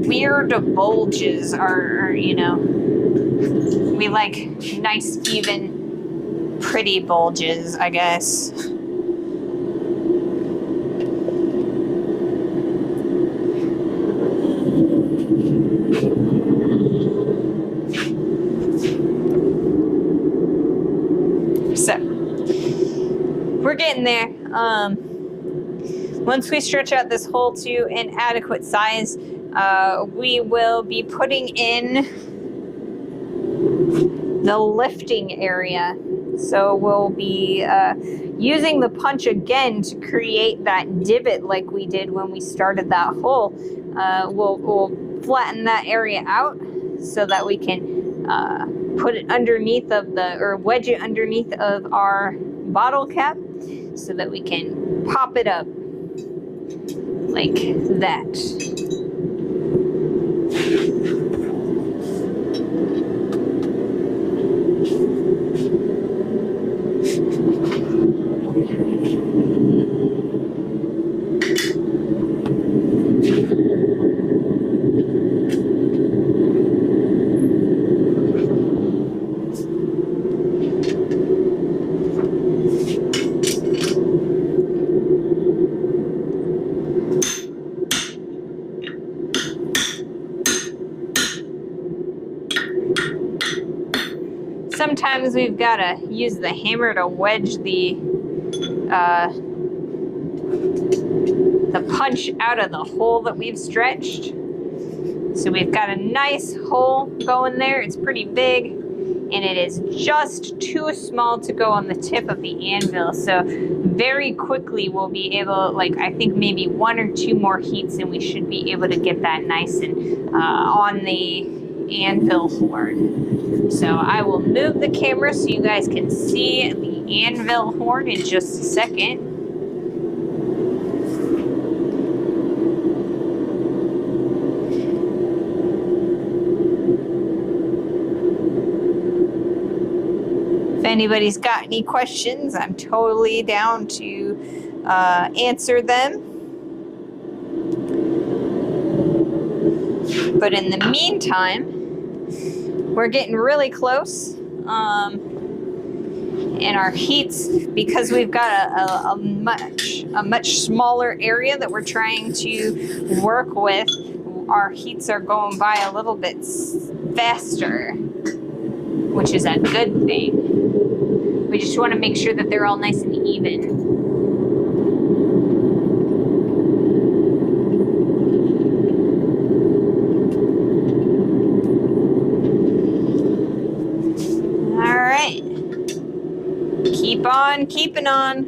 Weird bulges are, you know, we like nice, even, pretty bulges, I guess. So, we're getting there. Once we stretch out this hole to an adequate size, we will be putting in the lifting area. So we'll be using the punch again to create that divot like we did when we started that hole. We'll flatten that area out so that we can put it underneath of or wedge it underneath of our bottle cap so that we can pop it up like that. Sometimes we've got to use the hammer to wedge the punch out of the hole that we've stretched. So we've got a nice hole going there. It's pretty big, and it is just too small to go on the tip of the anvil. So very quickly we'll be able, like, I think maybe 1 or 2 more heats and we should be able to get that nice and on the anvil horn. So I will move the camera so you guys can see the anvil horn in just a second. If anybody's got any questions, I'm totally down to answer them. But in the meantime, we're getting really close. And our heats, because we've got a much smaller area that we're trying to work with, our heats are going by a little bit faster, which is a good thing. We just want to make sure that they're all nice and even. on, keeping on.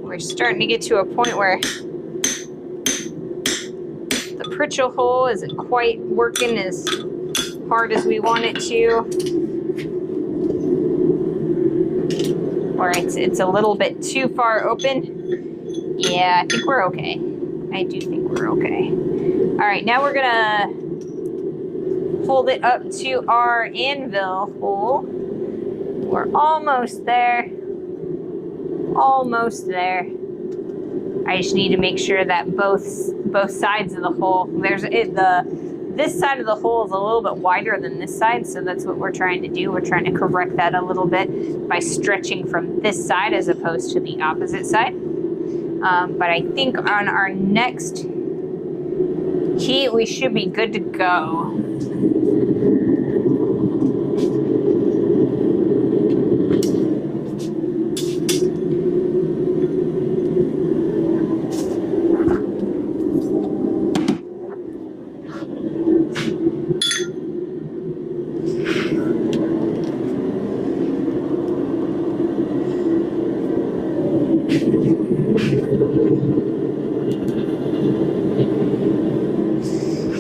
We're starting to get to a point where the Pritchell hole isn't quite working as hard as we want it to. Or it's a little bit too far open. Yeah, I think we're okay. I do think we're okay. All right, now we're gonna hold it up to our anvil hole. We're almost there. Almost there. I just need to make sure that both sides of the hole, this side of the hole is a little bit wider than this side, so that's what we're trying to do. We're trying to correct that a little bit by stretching from this side as opposed to the opposite side. But I think on our next heat, we should be good to go.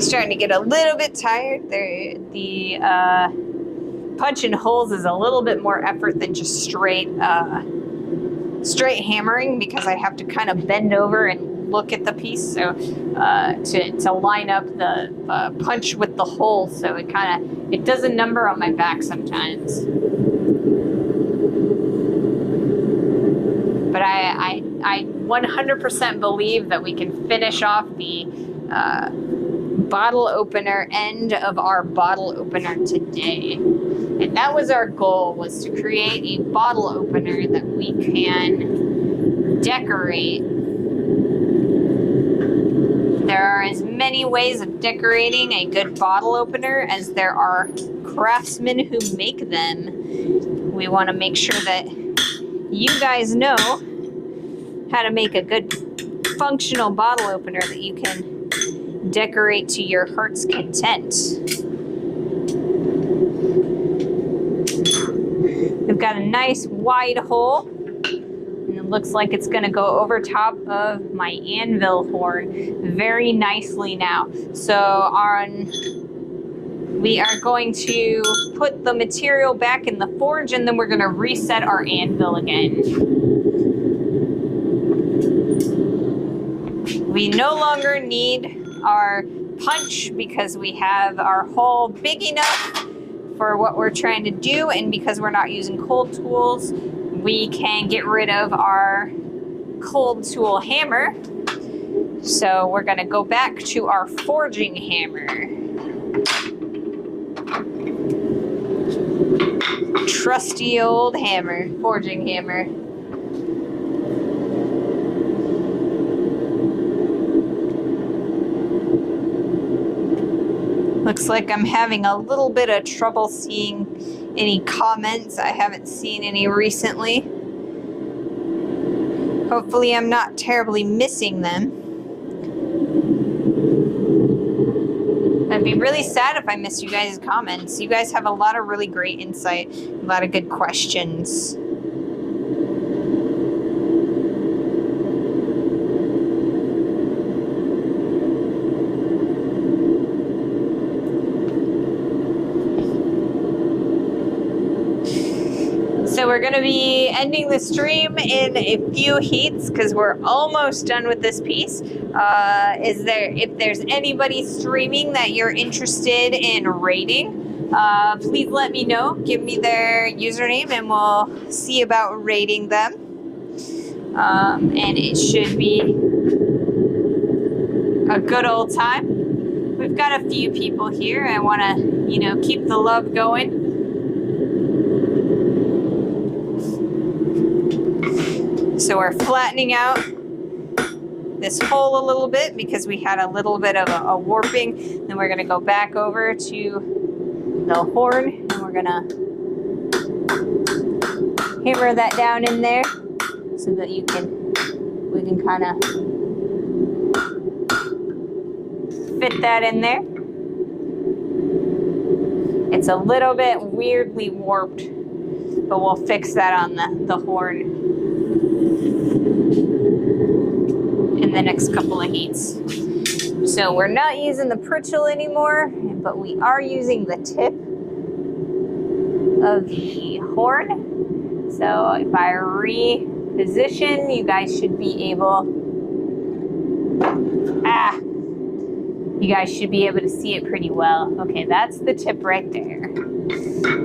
Starting to get a little bit tired. The punching holes is a little bit more effort than just straight hammering, because I have to kind of bend over and look at the piece, so to line up the punch with the hole, so it does a number on my back sometimes. But I 100% believe that we can finish off the bottle opener end of our bottle opener today. And that was our goal, was to create a bottle opener that we can decorate. There are as many ways of decorating a good bottle opener as there are craftsmen who make them. We want to make sure that you guys know how to make a good functional bottle opener that you can decorate to your heart's content. We've got a nice wide hole, and it looks like it's going to go over top of my anvil horn very nicely now. So we are going to put the material back in the forge, and then we're going to reset our anvil again. We no longer need our punch because we have our hole big enough for what we're trying to do, and because we're not using cold tools, we can get rid of our cold tool hammer. So we're going to go back to our forging hammer. Trusty old hammer, forging hammer. Looks like I'm having a little bit of trouble seeing any comments. I haven't seen any recently. Hopefully I'm not terribly missing them. I'd be really sad if I missed you guys' comments. You guys have a lot of really great insight, a lot of good questions. So we're going to be ending the stream in a few heats because we're almost done with this piece. If there's anybody streaming that you're interested in rating, please let me know. Give me their username and we'll see about rating them. And it should be a good old time. We've got a few people here. I want to, keep the love going. So we're flattening out this hole a little bit because we had a little bit of a warping. Then we're going to go back over to the horn and we're going to hammer that down in there so that we can kind of fit that in there. It's a little bit weirdly warped, but we'll fix that on the horn in the next couple of heats. So we're not using the pritchel anymore, but we are using the tip of the horn. So if I reposition, you guys should be able, you guys should be able to see it pretty well. Okay, that's the tip right there.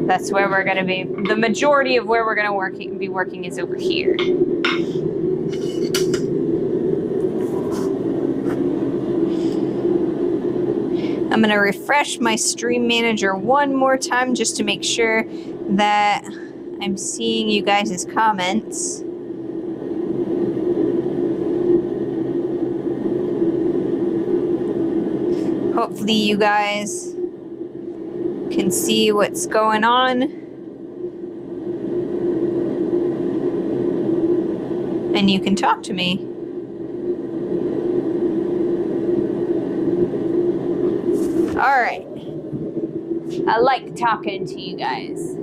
That's where we're gonna be, the majority of where we're gonna be working is over here. I'm gonna refresh my stream manager one more time just to make sure that I'm seeing you guys' comments. Hopefully you guys can see what's going on. And you can talk to me. All right. I like talking to you guys.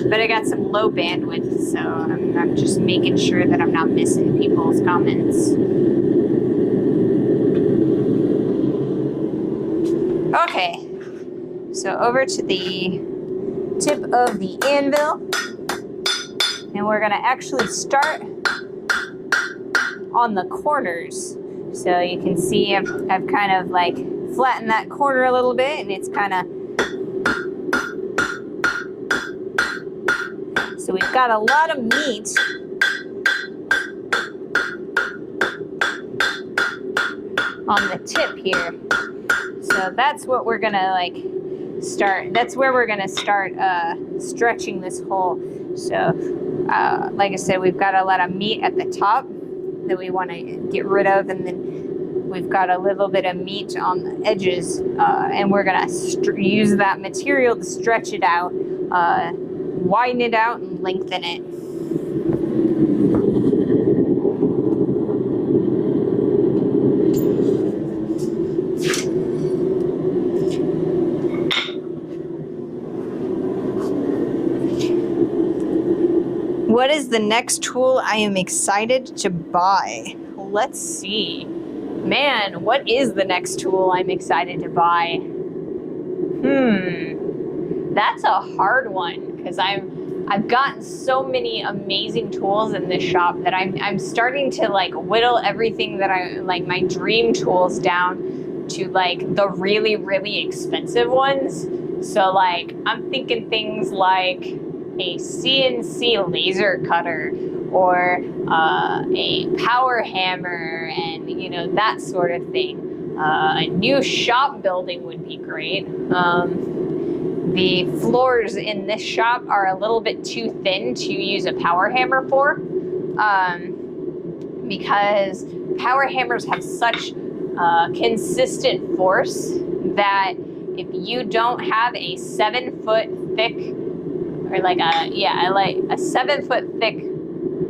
But I got some low bandwidth, so I'm just making sure that I'm not missing people's comments. Okay, so over to the tip of the anvil, and we're gonna actually start on the corners. So you can see I've kind of like flattened that corner a little bit, and it's kind of, so we've got a lot of meat on the tip here. So that's what we're gonna like start, that's where we're gonna start stretching this hole. So like I said, we've got a lot of meat at the top that we want to get rid of, and then we've got a little bit of meat on the edges, and we're gonna use that material to stretch it out, widen it out and lengthen it. What is the next tool I am excited to buy? Let's see. Man, what is the next tool I'm excited to buy? That's a hard one, because I've gotten so many amazing tools in this shop that I'm starting to like whittle everything that I like, my dream tools, down to like the really, really expensive ones. So like I'm thinking things like a CNC laser cutter, or a power hammer, and you know, that sort of thing. A new shop building would be great. The floors in this shop are a little bit too thin to use a power hammer for, because power hammers have such consistent force that if you don't have a 7-foot thick, or like a 7-foot thick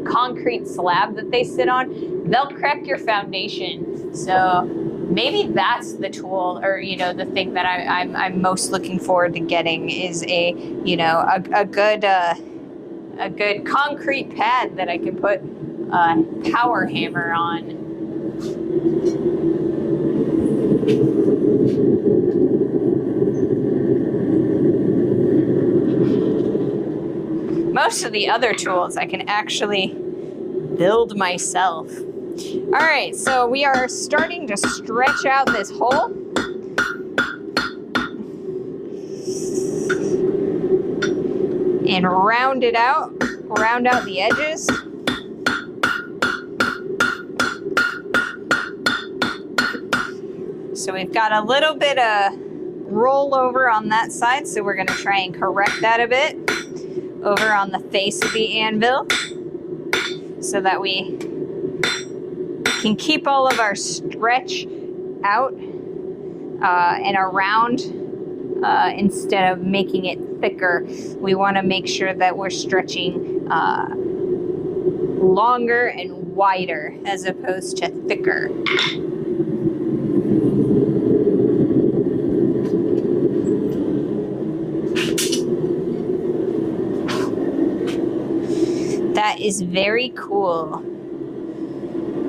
concrete slab that they sit on, they'll crack your foundation. So maybe that's the tool, or you know, the thing that I'm most looking forward to getting is a, you know, a good concrete pad that I can put a power hammer on. Most of the other tools I can actually build myself. All right, so we are starting to stretch out this hole. And round it out, round out the edges. So we've got a little bit of rollover on that side, so we're gonna try and correct that a bit over on the face of the anvil, so that we can keep all of our stretch out and around, instead of making it thicker. We want to make sure that we're stretching longer and wider as opposed to thicker. That is very cool.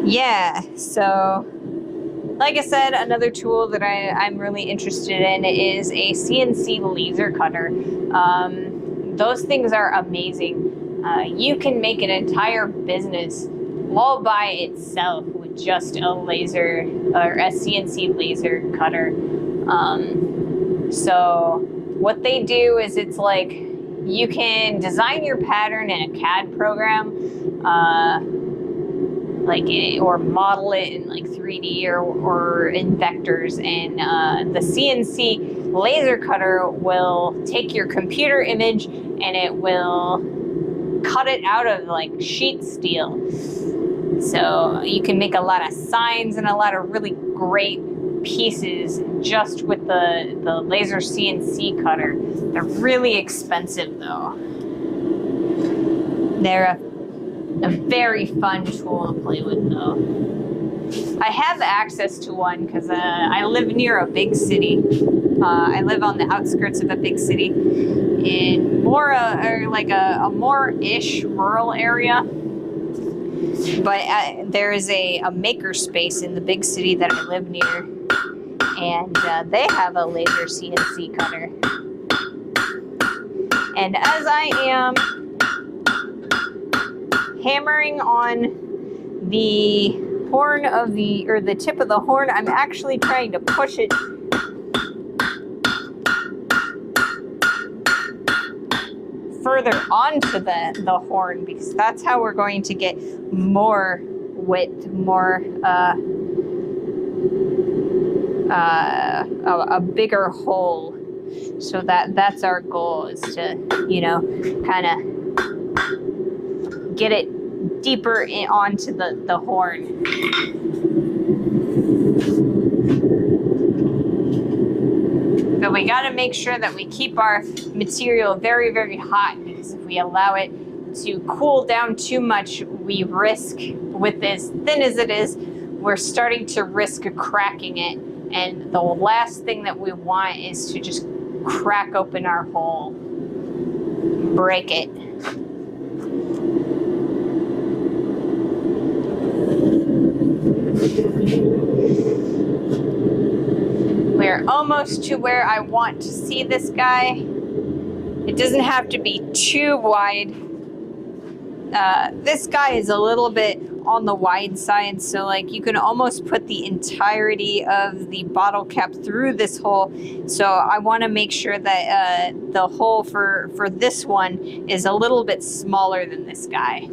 Yeah, so like I said, another tool that I'm really interested in is a CNC laser cutter. Those things are amazing. You can make an entire business all by itself with just a laser or a CNC laser cutter. So what they do is it's like you can design your pattern in a CAD program, or model it in like 3D or in vectors, and the CNC laser cutter will take your computer image and it will cut it out of like sheet steel. So you can make a lot of signs and a lot of really great pieces just with the laser CNC cutter. They're really expensive though. They're a very fun tool to play with though. I have access to one because I live near a big city. I live on the outskirts of a big city in more a more-ish rural area. But there is a maker space in the big city that I live near, and they have a laser CNC cutter. And as I am hammering on the horn of the tip of the horn, I'm actually trying to push it further onto the horn, because that's how we're going to get more width, more a bigger hole. So that's our goal, is to, kind of get it deeper onto the horn. But we got to make sure that we keep our material very, very hot, because if we allow it to cool down too much, we risk, with as thin as it is, we're starting to risk cracking it. And the last thing that we want is to just crack open our hole, break it. We're almost to where I want to see this guy. It doesn't have to be too wide. This guy is a little bit on the wide side, so like you can almost put the entirety of the bottle cap through this hole. So I want to make sure that the hole for this one is a little bit smaller than this guy.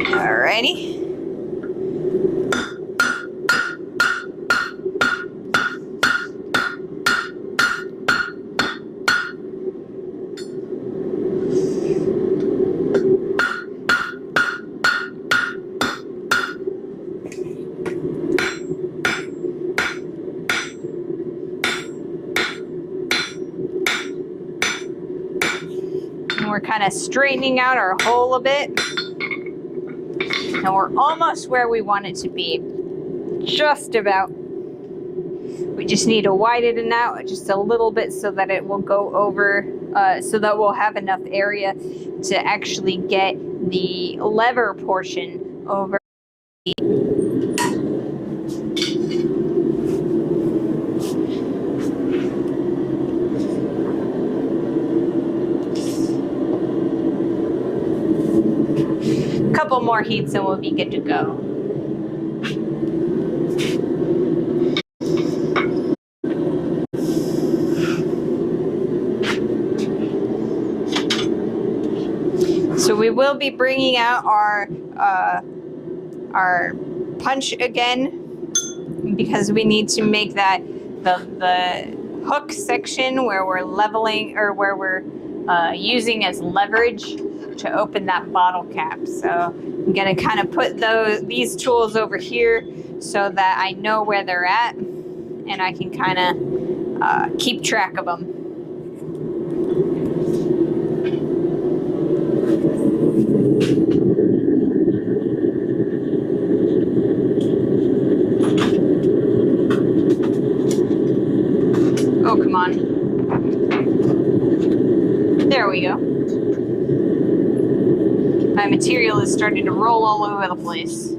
Alrighty. And we're kind of straightening out our hole a bit. And we're almost where we want it to be. Just about. We just need to widen it out just a little bit so that it will go over, so that we'll have enough area to actually get the lever portion over. Couple more heats and we'll be good to go. So we will be bringing out our punch again, because we need to make that the hook section where we're leveling, or where we're using as leverage to open that bottle cap. So I'm gonna kind of put these tools over here so that I know where they're at, and I can kind of keep track of them. Oh, come on. There we go. My material is starting to roll all over the place.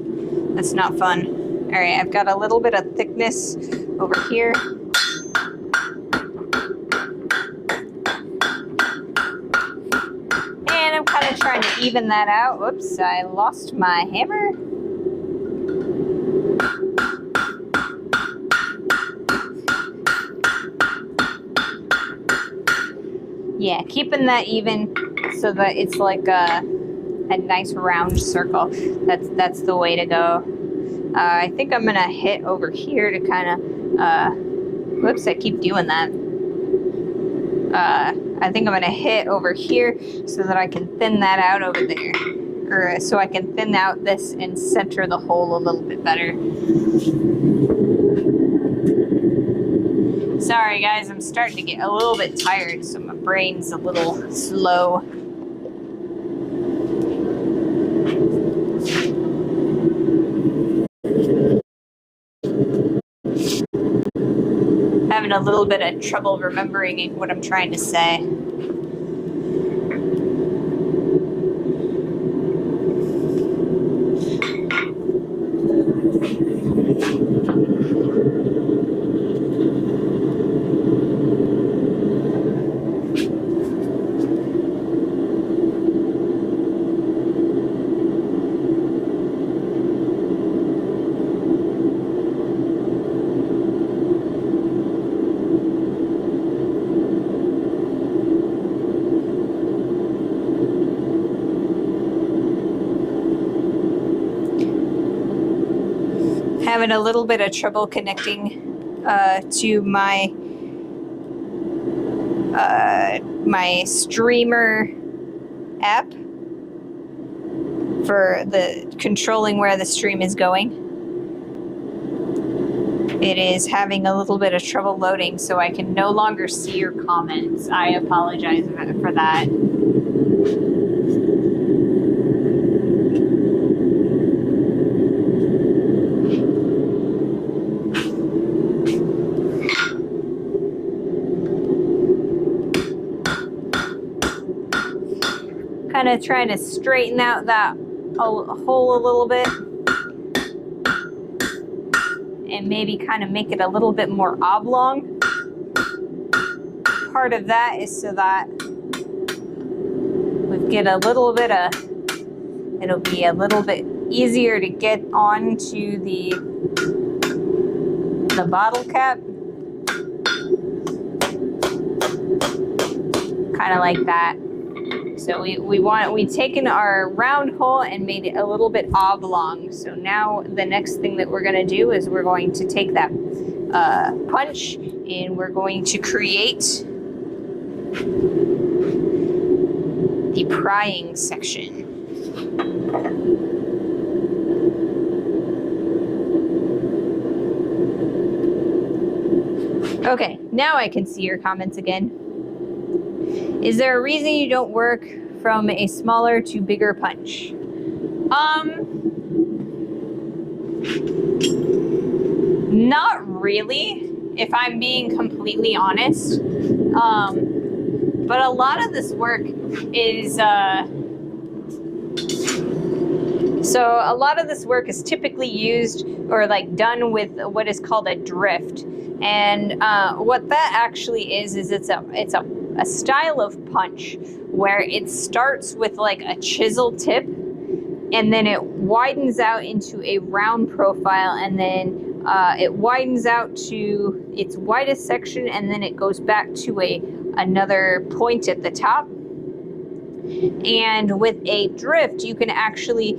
That's not fun. All right, I've got a little bit of thickness over here. And I'm kind of trying to even that out. Whoops, I lost my hammer. Yeah, keeping that even so that it's like a nice round circle. That's the way to go. I think I'm gonna hit over here to kind of, whoops, I keep doing that. I think I'm gonna hit over here so that I can thin that out over there. Or so I can thin out this and center the hole a little bit better. Sorry guys, I'm starting to get a little bit tired, so my brain's a little slow. Having a little bit of trouble remembering what I'm trying to say. Having a little bit of trouble connecting to my my streamer app for the controlling where the stream is going. It is having a little bit of trouble loading, so I can no longer see your comments. I apologize for that. Kind of trying to straighten out that hole a little bit and maybe kind of make it a little bit more oblong. Part of that is so that we get a little bit of, it'll be a little bit easier to get onto the bottle cap. Kind of like that. So we've taken our round hole and made it a little bit oblong. So now the next thing that we're gonna do is we're going to take that punch and we're going to create the prying section. Okay, now I can see your comments again. Is there a reason you don't work from a smaller to bigger punch? Not really, if I'm being completely honest. But a lot of this work is, so a lot of this work is typically used or like done with what is called a drift. And what that actually is it's a style of punch where it starts with like a chisel tip and then it widens out into a round profile and then it widens out to its widest section and then it goes back to another point at the top. And with a drift, you can actually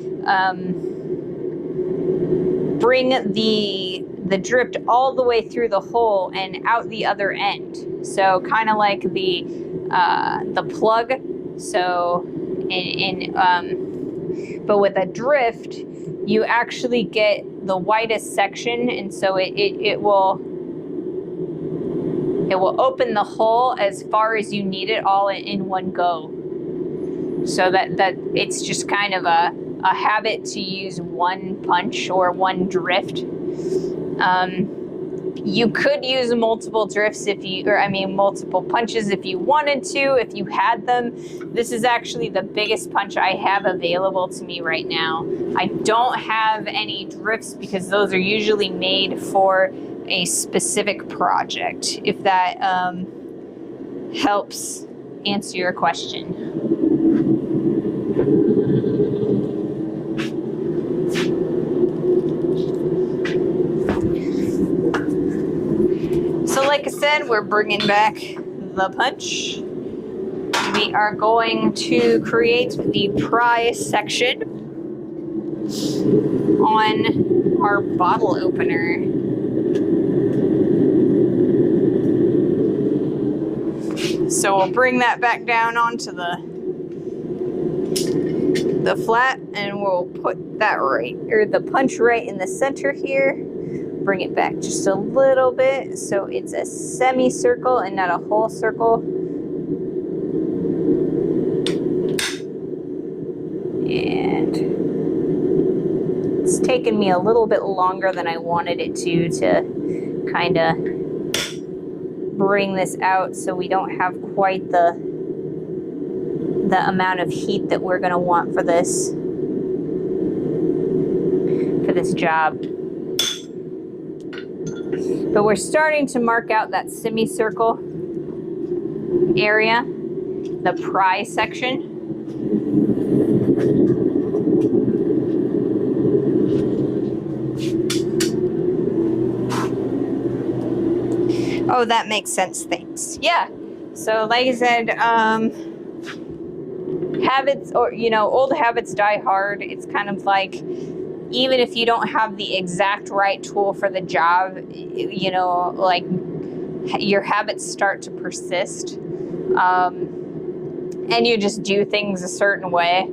bring the drift all the way through the hole and out the other end. So kind of like the plug. So but with a drift, you actually get the widest section, and so it will it will open the hole as far as you need it all in one go. So that it's just kind of a habit to use one punch or one drift. You could use multiple drifts multiple punches if you wanted to, if you had them. This is actually the biggest punch I have available to me right now. I don't have any drifts because those are usually made for a specific project, if that helps answer your question. So like I said, we're bringing back the punch. We are going to create the pry section on our bottle opener. So we'll bring that back down onto the flat, and we'll put that the punch right in the center here. Bring it back just a little bit so it's a semicircle and not a whole circle. And it's taken me a little bit longer than I wanted it to kind of bring this out so we don't have quite the amount of heat that we're going to want for this job. But we're starting to mark out that semicircle area, the pry section. Oh, that makes sense. Thanks. Yeah. So like I said, habits, or old habits die hard. It's kind of like, even if you don't have the exact right tool for the job, like your habits start to persist, and you just do things a certain way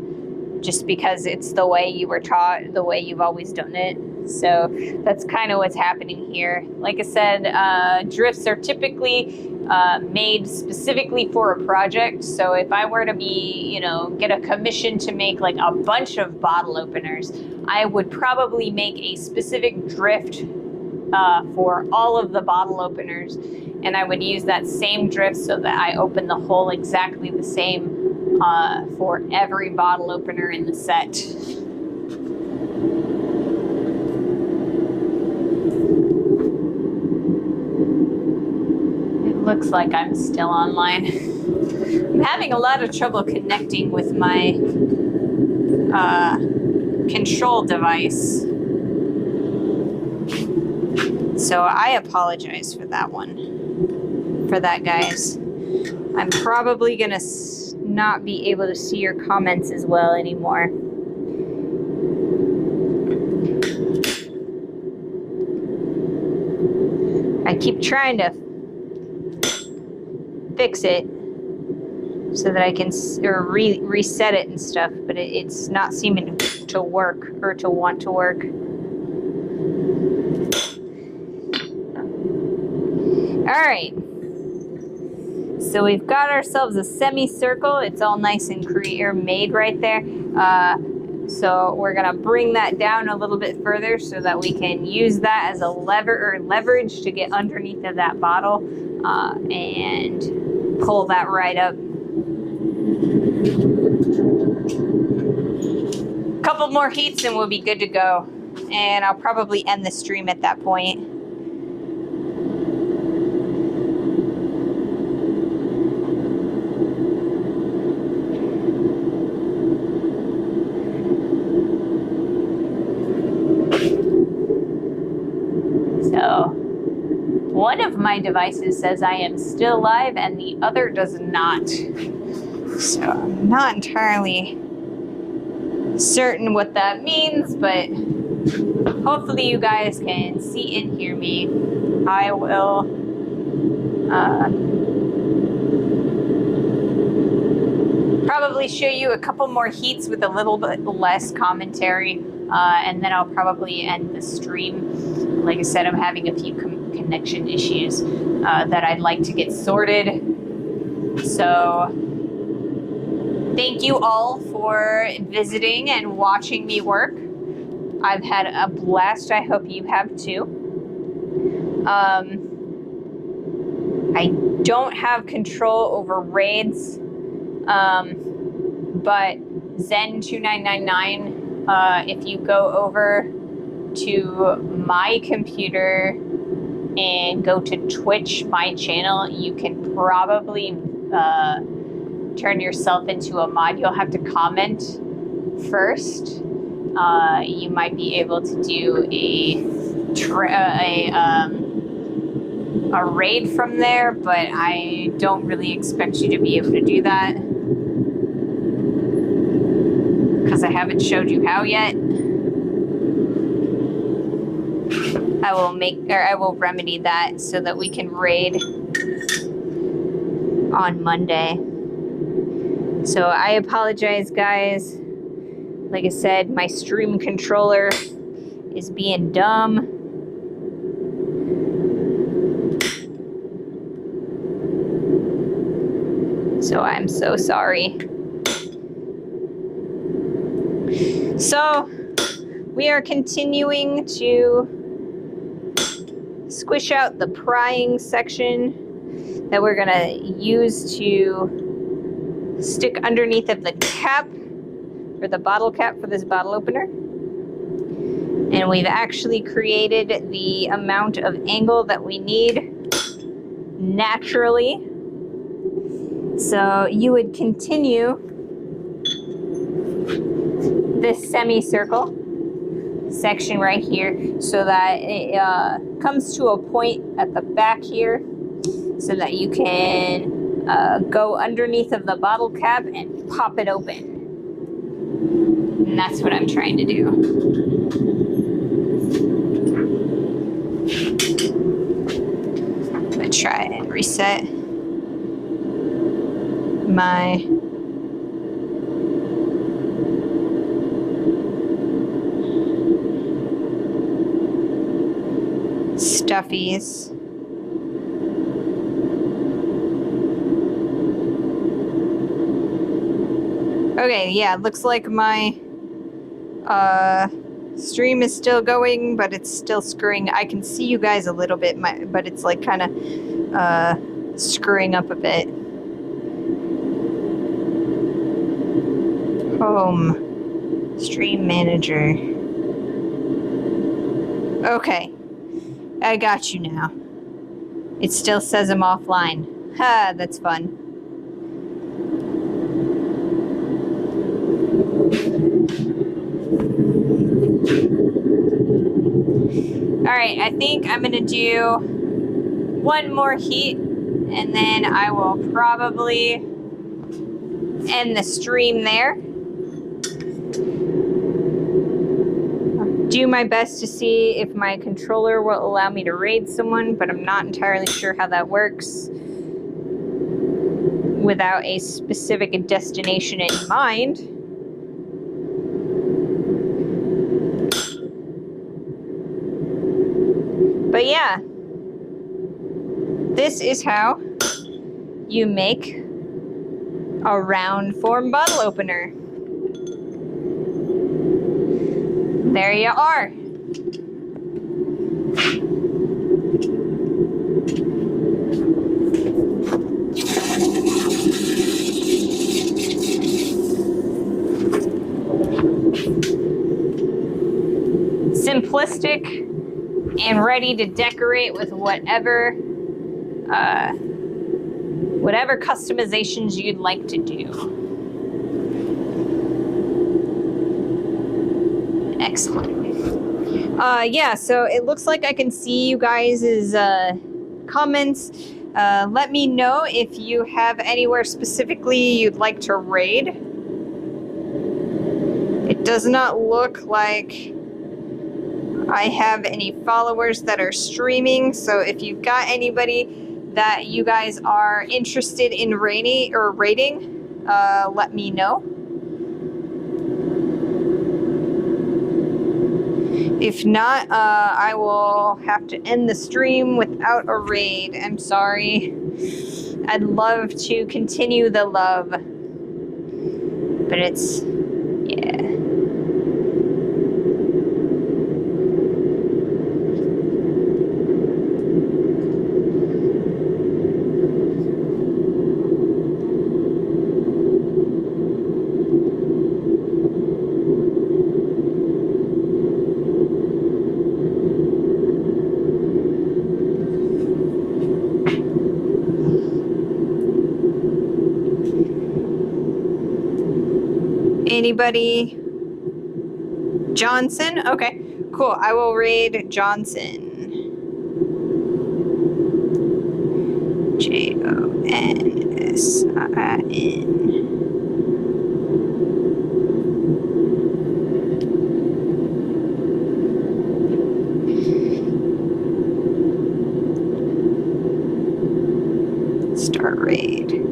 just because it's the way you were taught, the way you've always done it. So that's kind of what's happening here. Like I said, drifts are typically made specifically for a project. So if I were to be, get a commission to make like a bunch of bottle openers, I would probably make a specific drift for all of the bottle openers. And I would use that same drift so that I open the hole exactly the same for every bottle opener in the set. Looks like I'm still online. I'm having a lot of trouble connecting with my control device. So I apologize for that one. For that, guys. I'm probably gonna not be able to see your comments as well anymore. I keep trying to fix it so that I can reset it and stuff, but it's not seeming to work or to want to work. All right, so we've got ourselves a semicircle. It's all nice and made right there. So we're gonna bring that down a little bit further so that we can use that as a leverage to get underneath of that bottle and pull that right up. Couple more heats and we'll be good to go. And I'll probably end the stream at that point. So one of my devices says I am still live and the other does not. So I'm not entirely certain what that means, but hopefully you guys can see and hear me. I will probably show you a couple more heats with a little bit less commentary, and then I'll probably end the stream. Like I said, I'm having a few connection issues that I'd like to get sorted. So thank you all for visiting and watching me work. I've had a blast. I hope you have too. I don't have control over raids, but Zen2999, if you go over to my computer and go to Twitch, my channel, you can probably turn yourself into a mod. You'll have to comment first. You might be able to do a raid from there, but I don't really expect you to be able to do that because I haven't showed you how yet. I will remedy that so that we can raid on Monday. So I apologize, guys. Like I said, my stream controller is being dumb. So I'm so sorry. So we are continuing to squish out the prying section that we're gonna use to stick underneath of the cap, or the bottle cap for this bottle opener. And we've actually created the amount of angle that we need naturally. So you would continue this semicircle section right here so that it comes to a point at the back here so that you can go underneath of the bottle cap and pop it open. And that's what I'm trying to do. I'm gonna try and reset my stuffies. Okay, yeah, it looks like my stream is still going, but it's still screwing. I can see you guys a little bit, but it's like kind of screwing up a bit. Home. Stream manager. Okay. I got you now. It still says I'm offline. Ha, that's fun. Alright, I think I'm gonna do one more heat and then I will probably end the stream there. Do my best to see if my controller will allow me to raid someone, but I'm not entirely sure how that works without a specific destination in mind. But yeah, this is how you make a round form bottle opener. There you are. Simplistic and ready to decorate with whatever customizations you'd like to do. Excellent. Yeah, so it looks like I can see you guys' comments. Let me know if you have anywhere specifically you'd like to raid. It does not look like I have any followers that are streaming, so if you've got anybody that you guys are interested in raiding, let me know. If not, I will have to end the stream without a raid. I'm sorry. I'd love to continue the love. But it's... yeah. Anybody? Johnson? Okay, cool. I will raid Johnson. Jonsin. Start raid.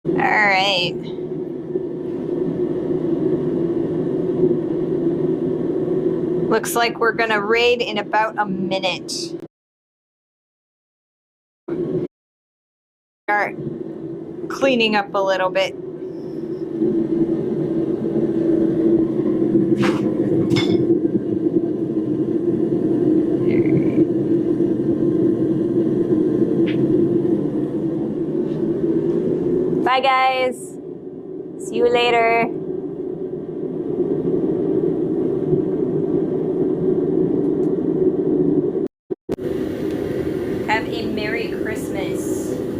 All right. Looks like we're gonna raid in about a minute. Start cleaning up a little bit. Bye, guys. See you later. Have a Merry Christmas.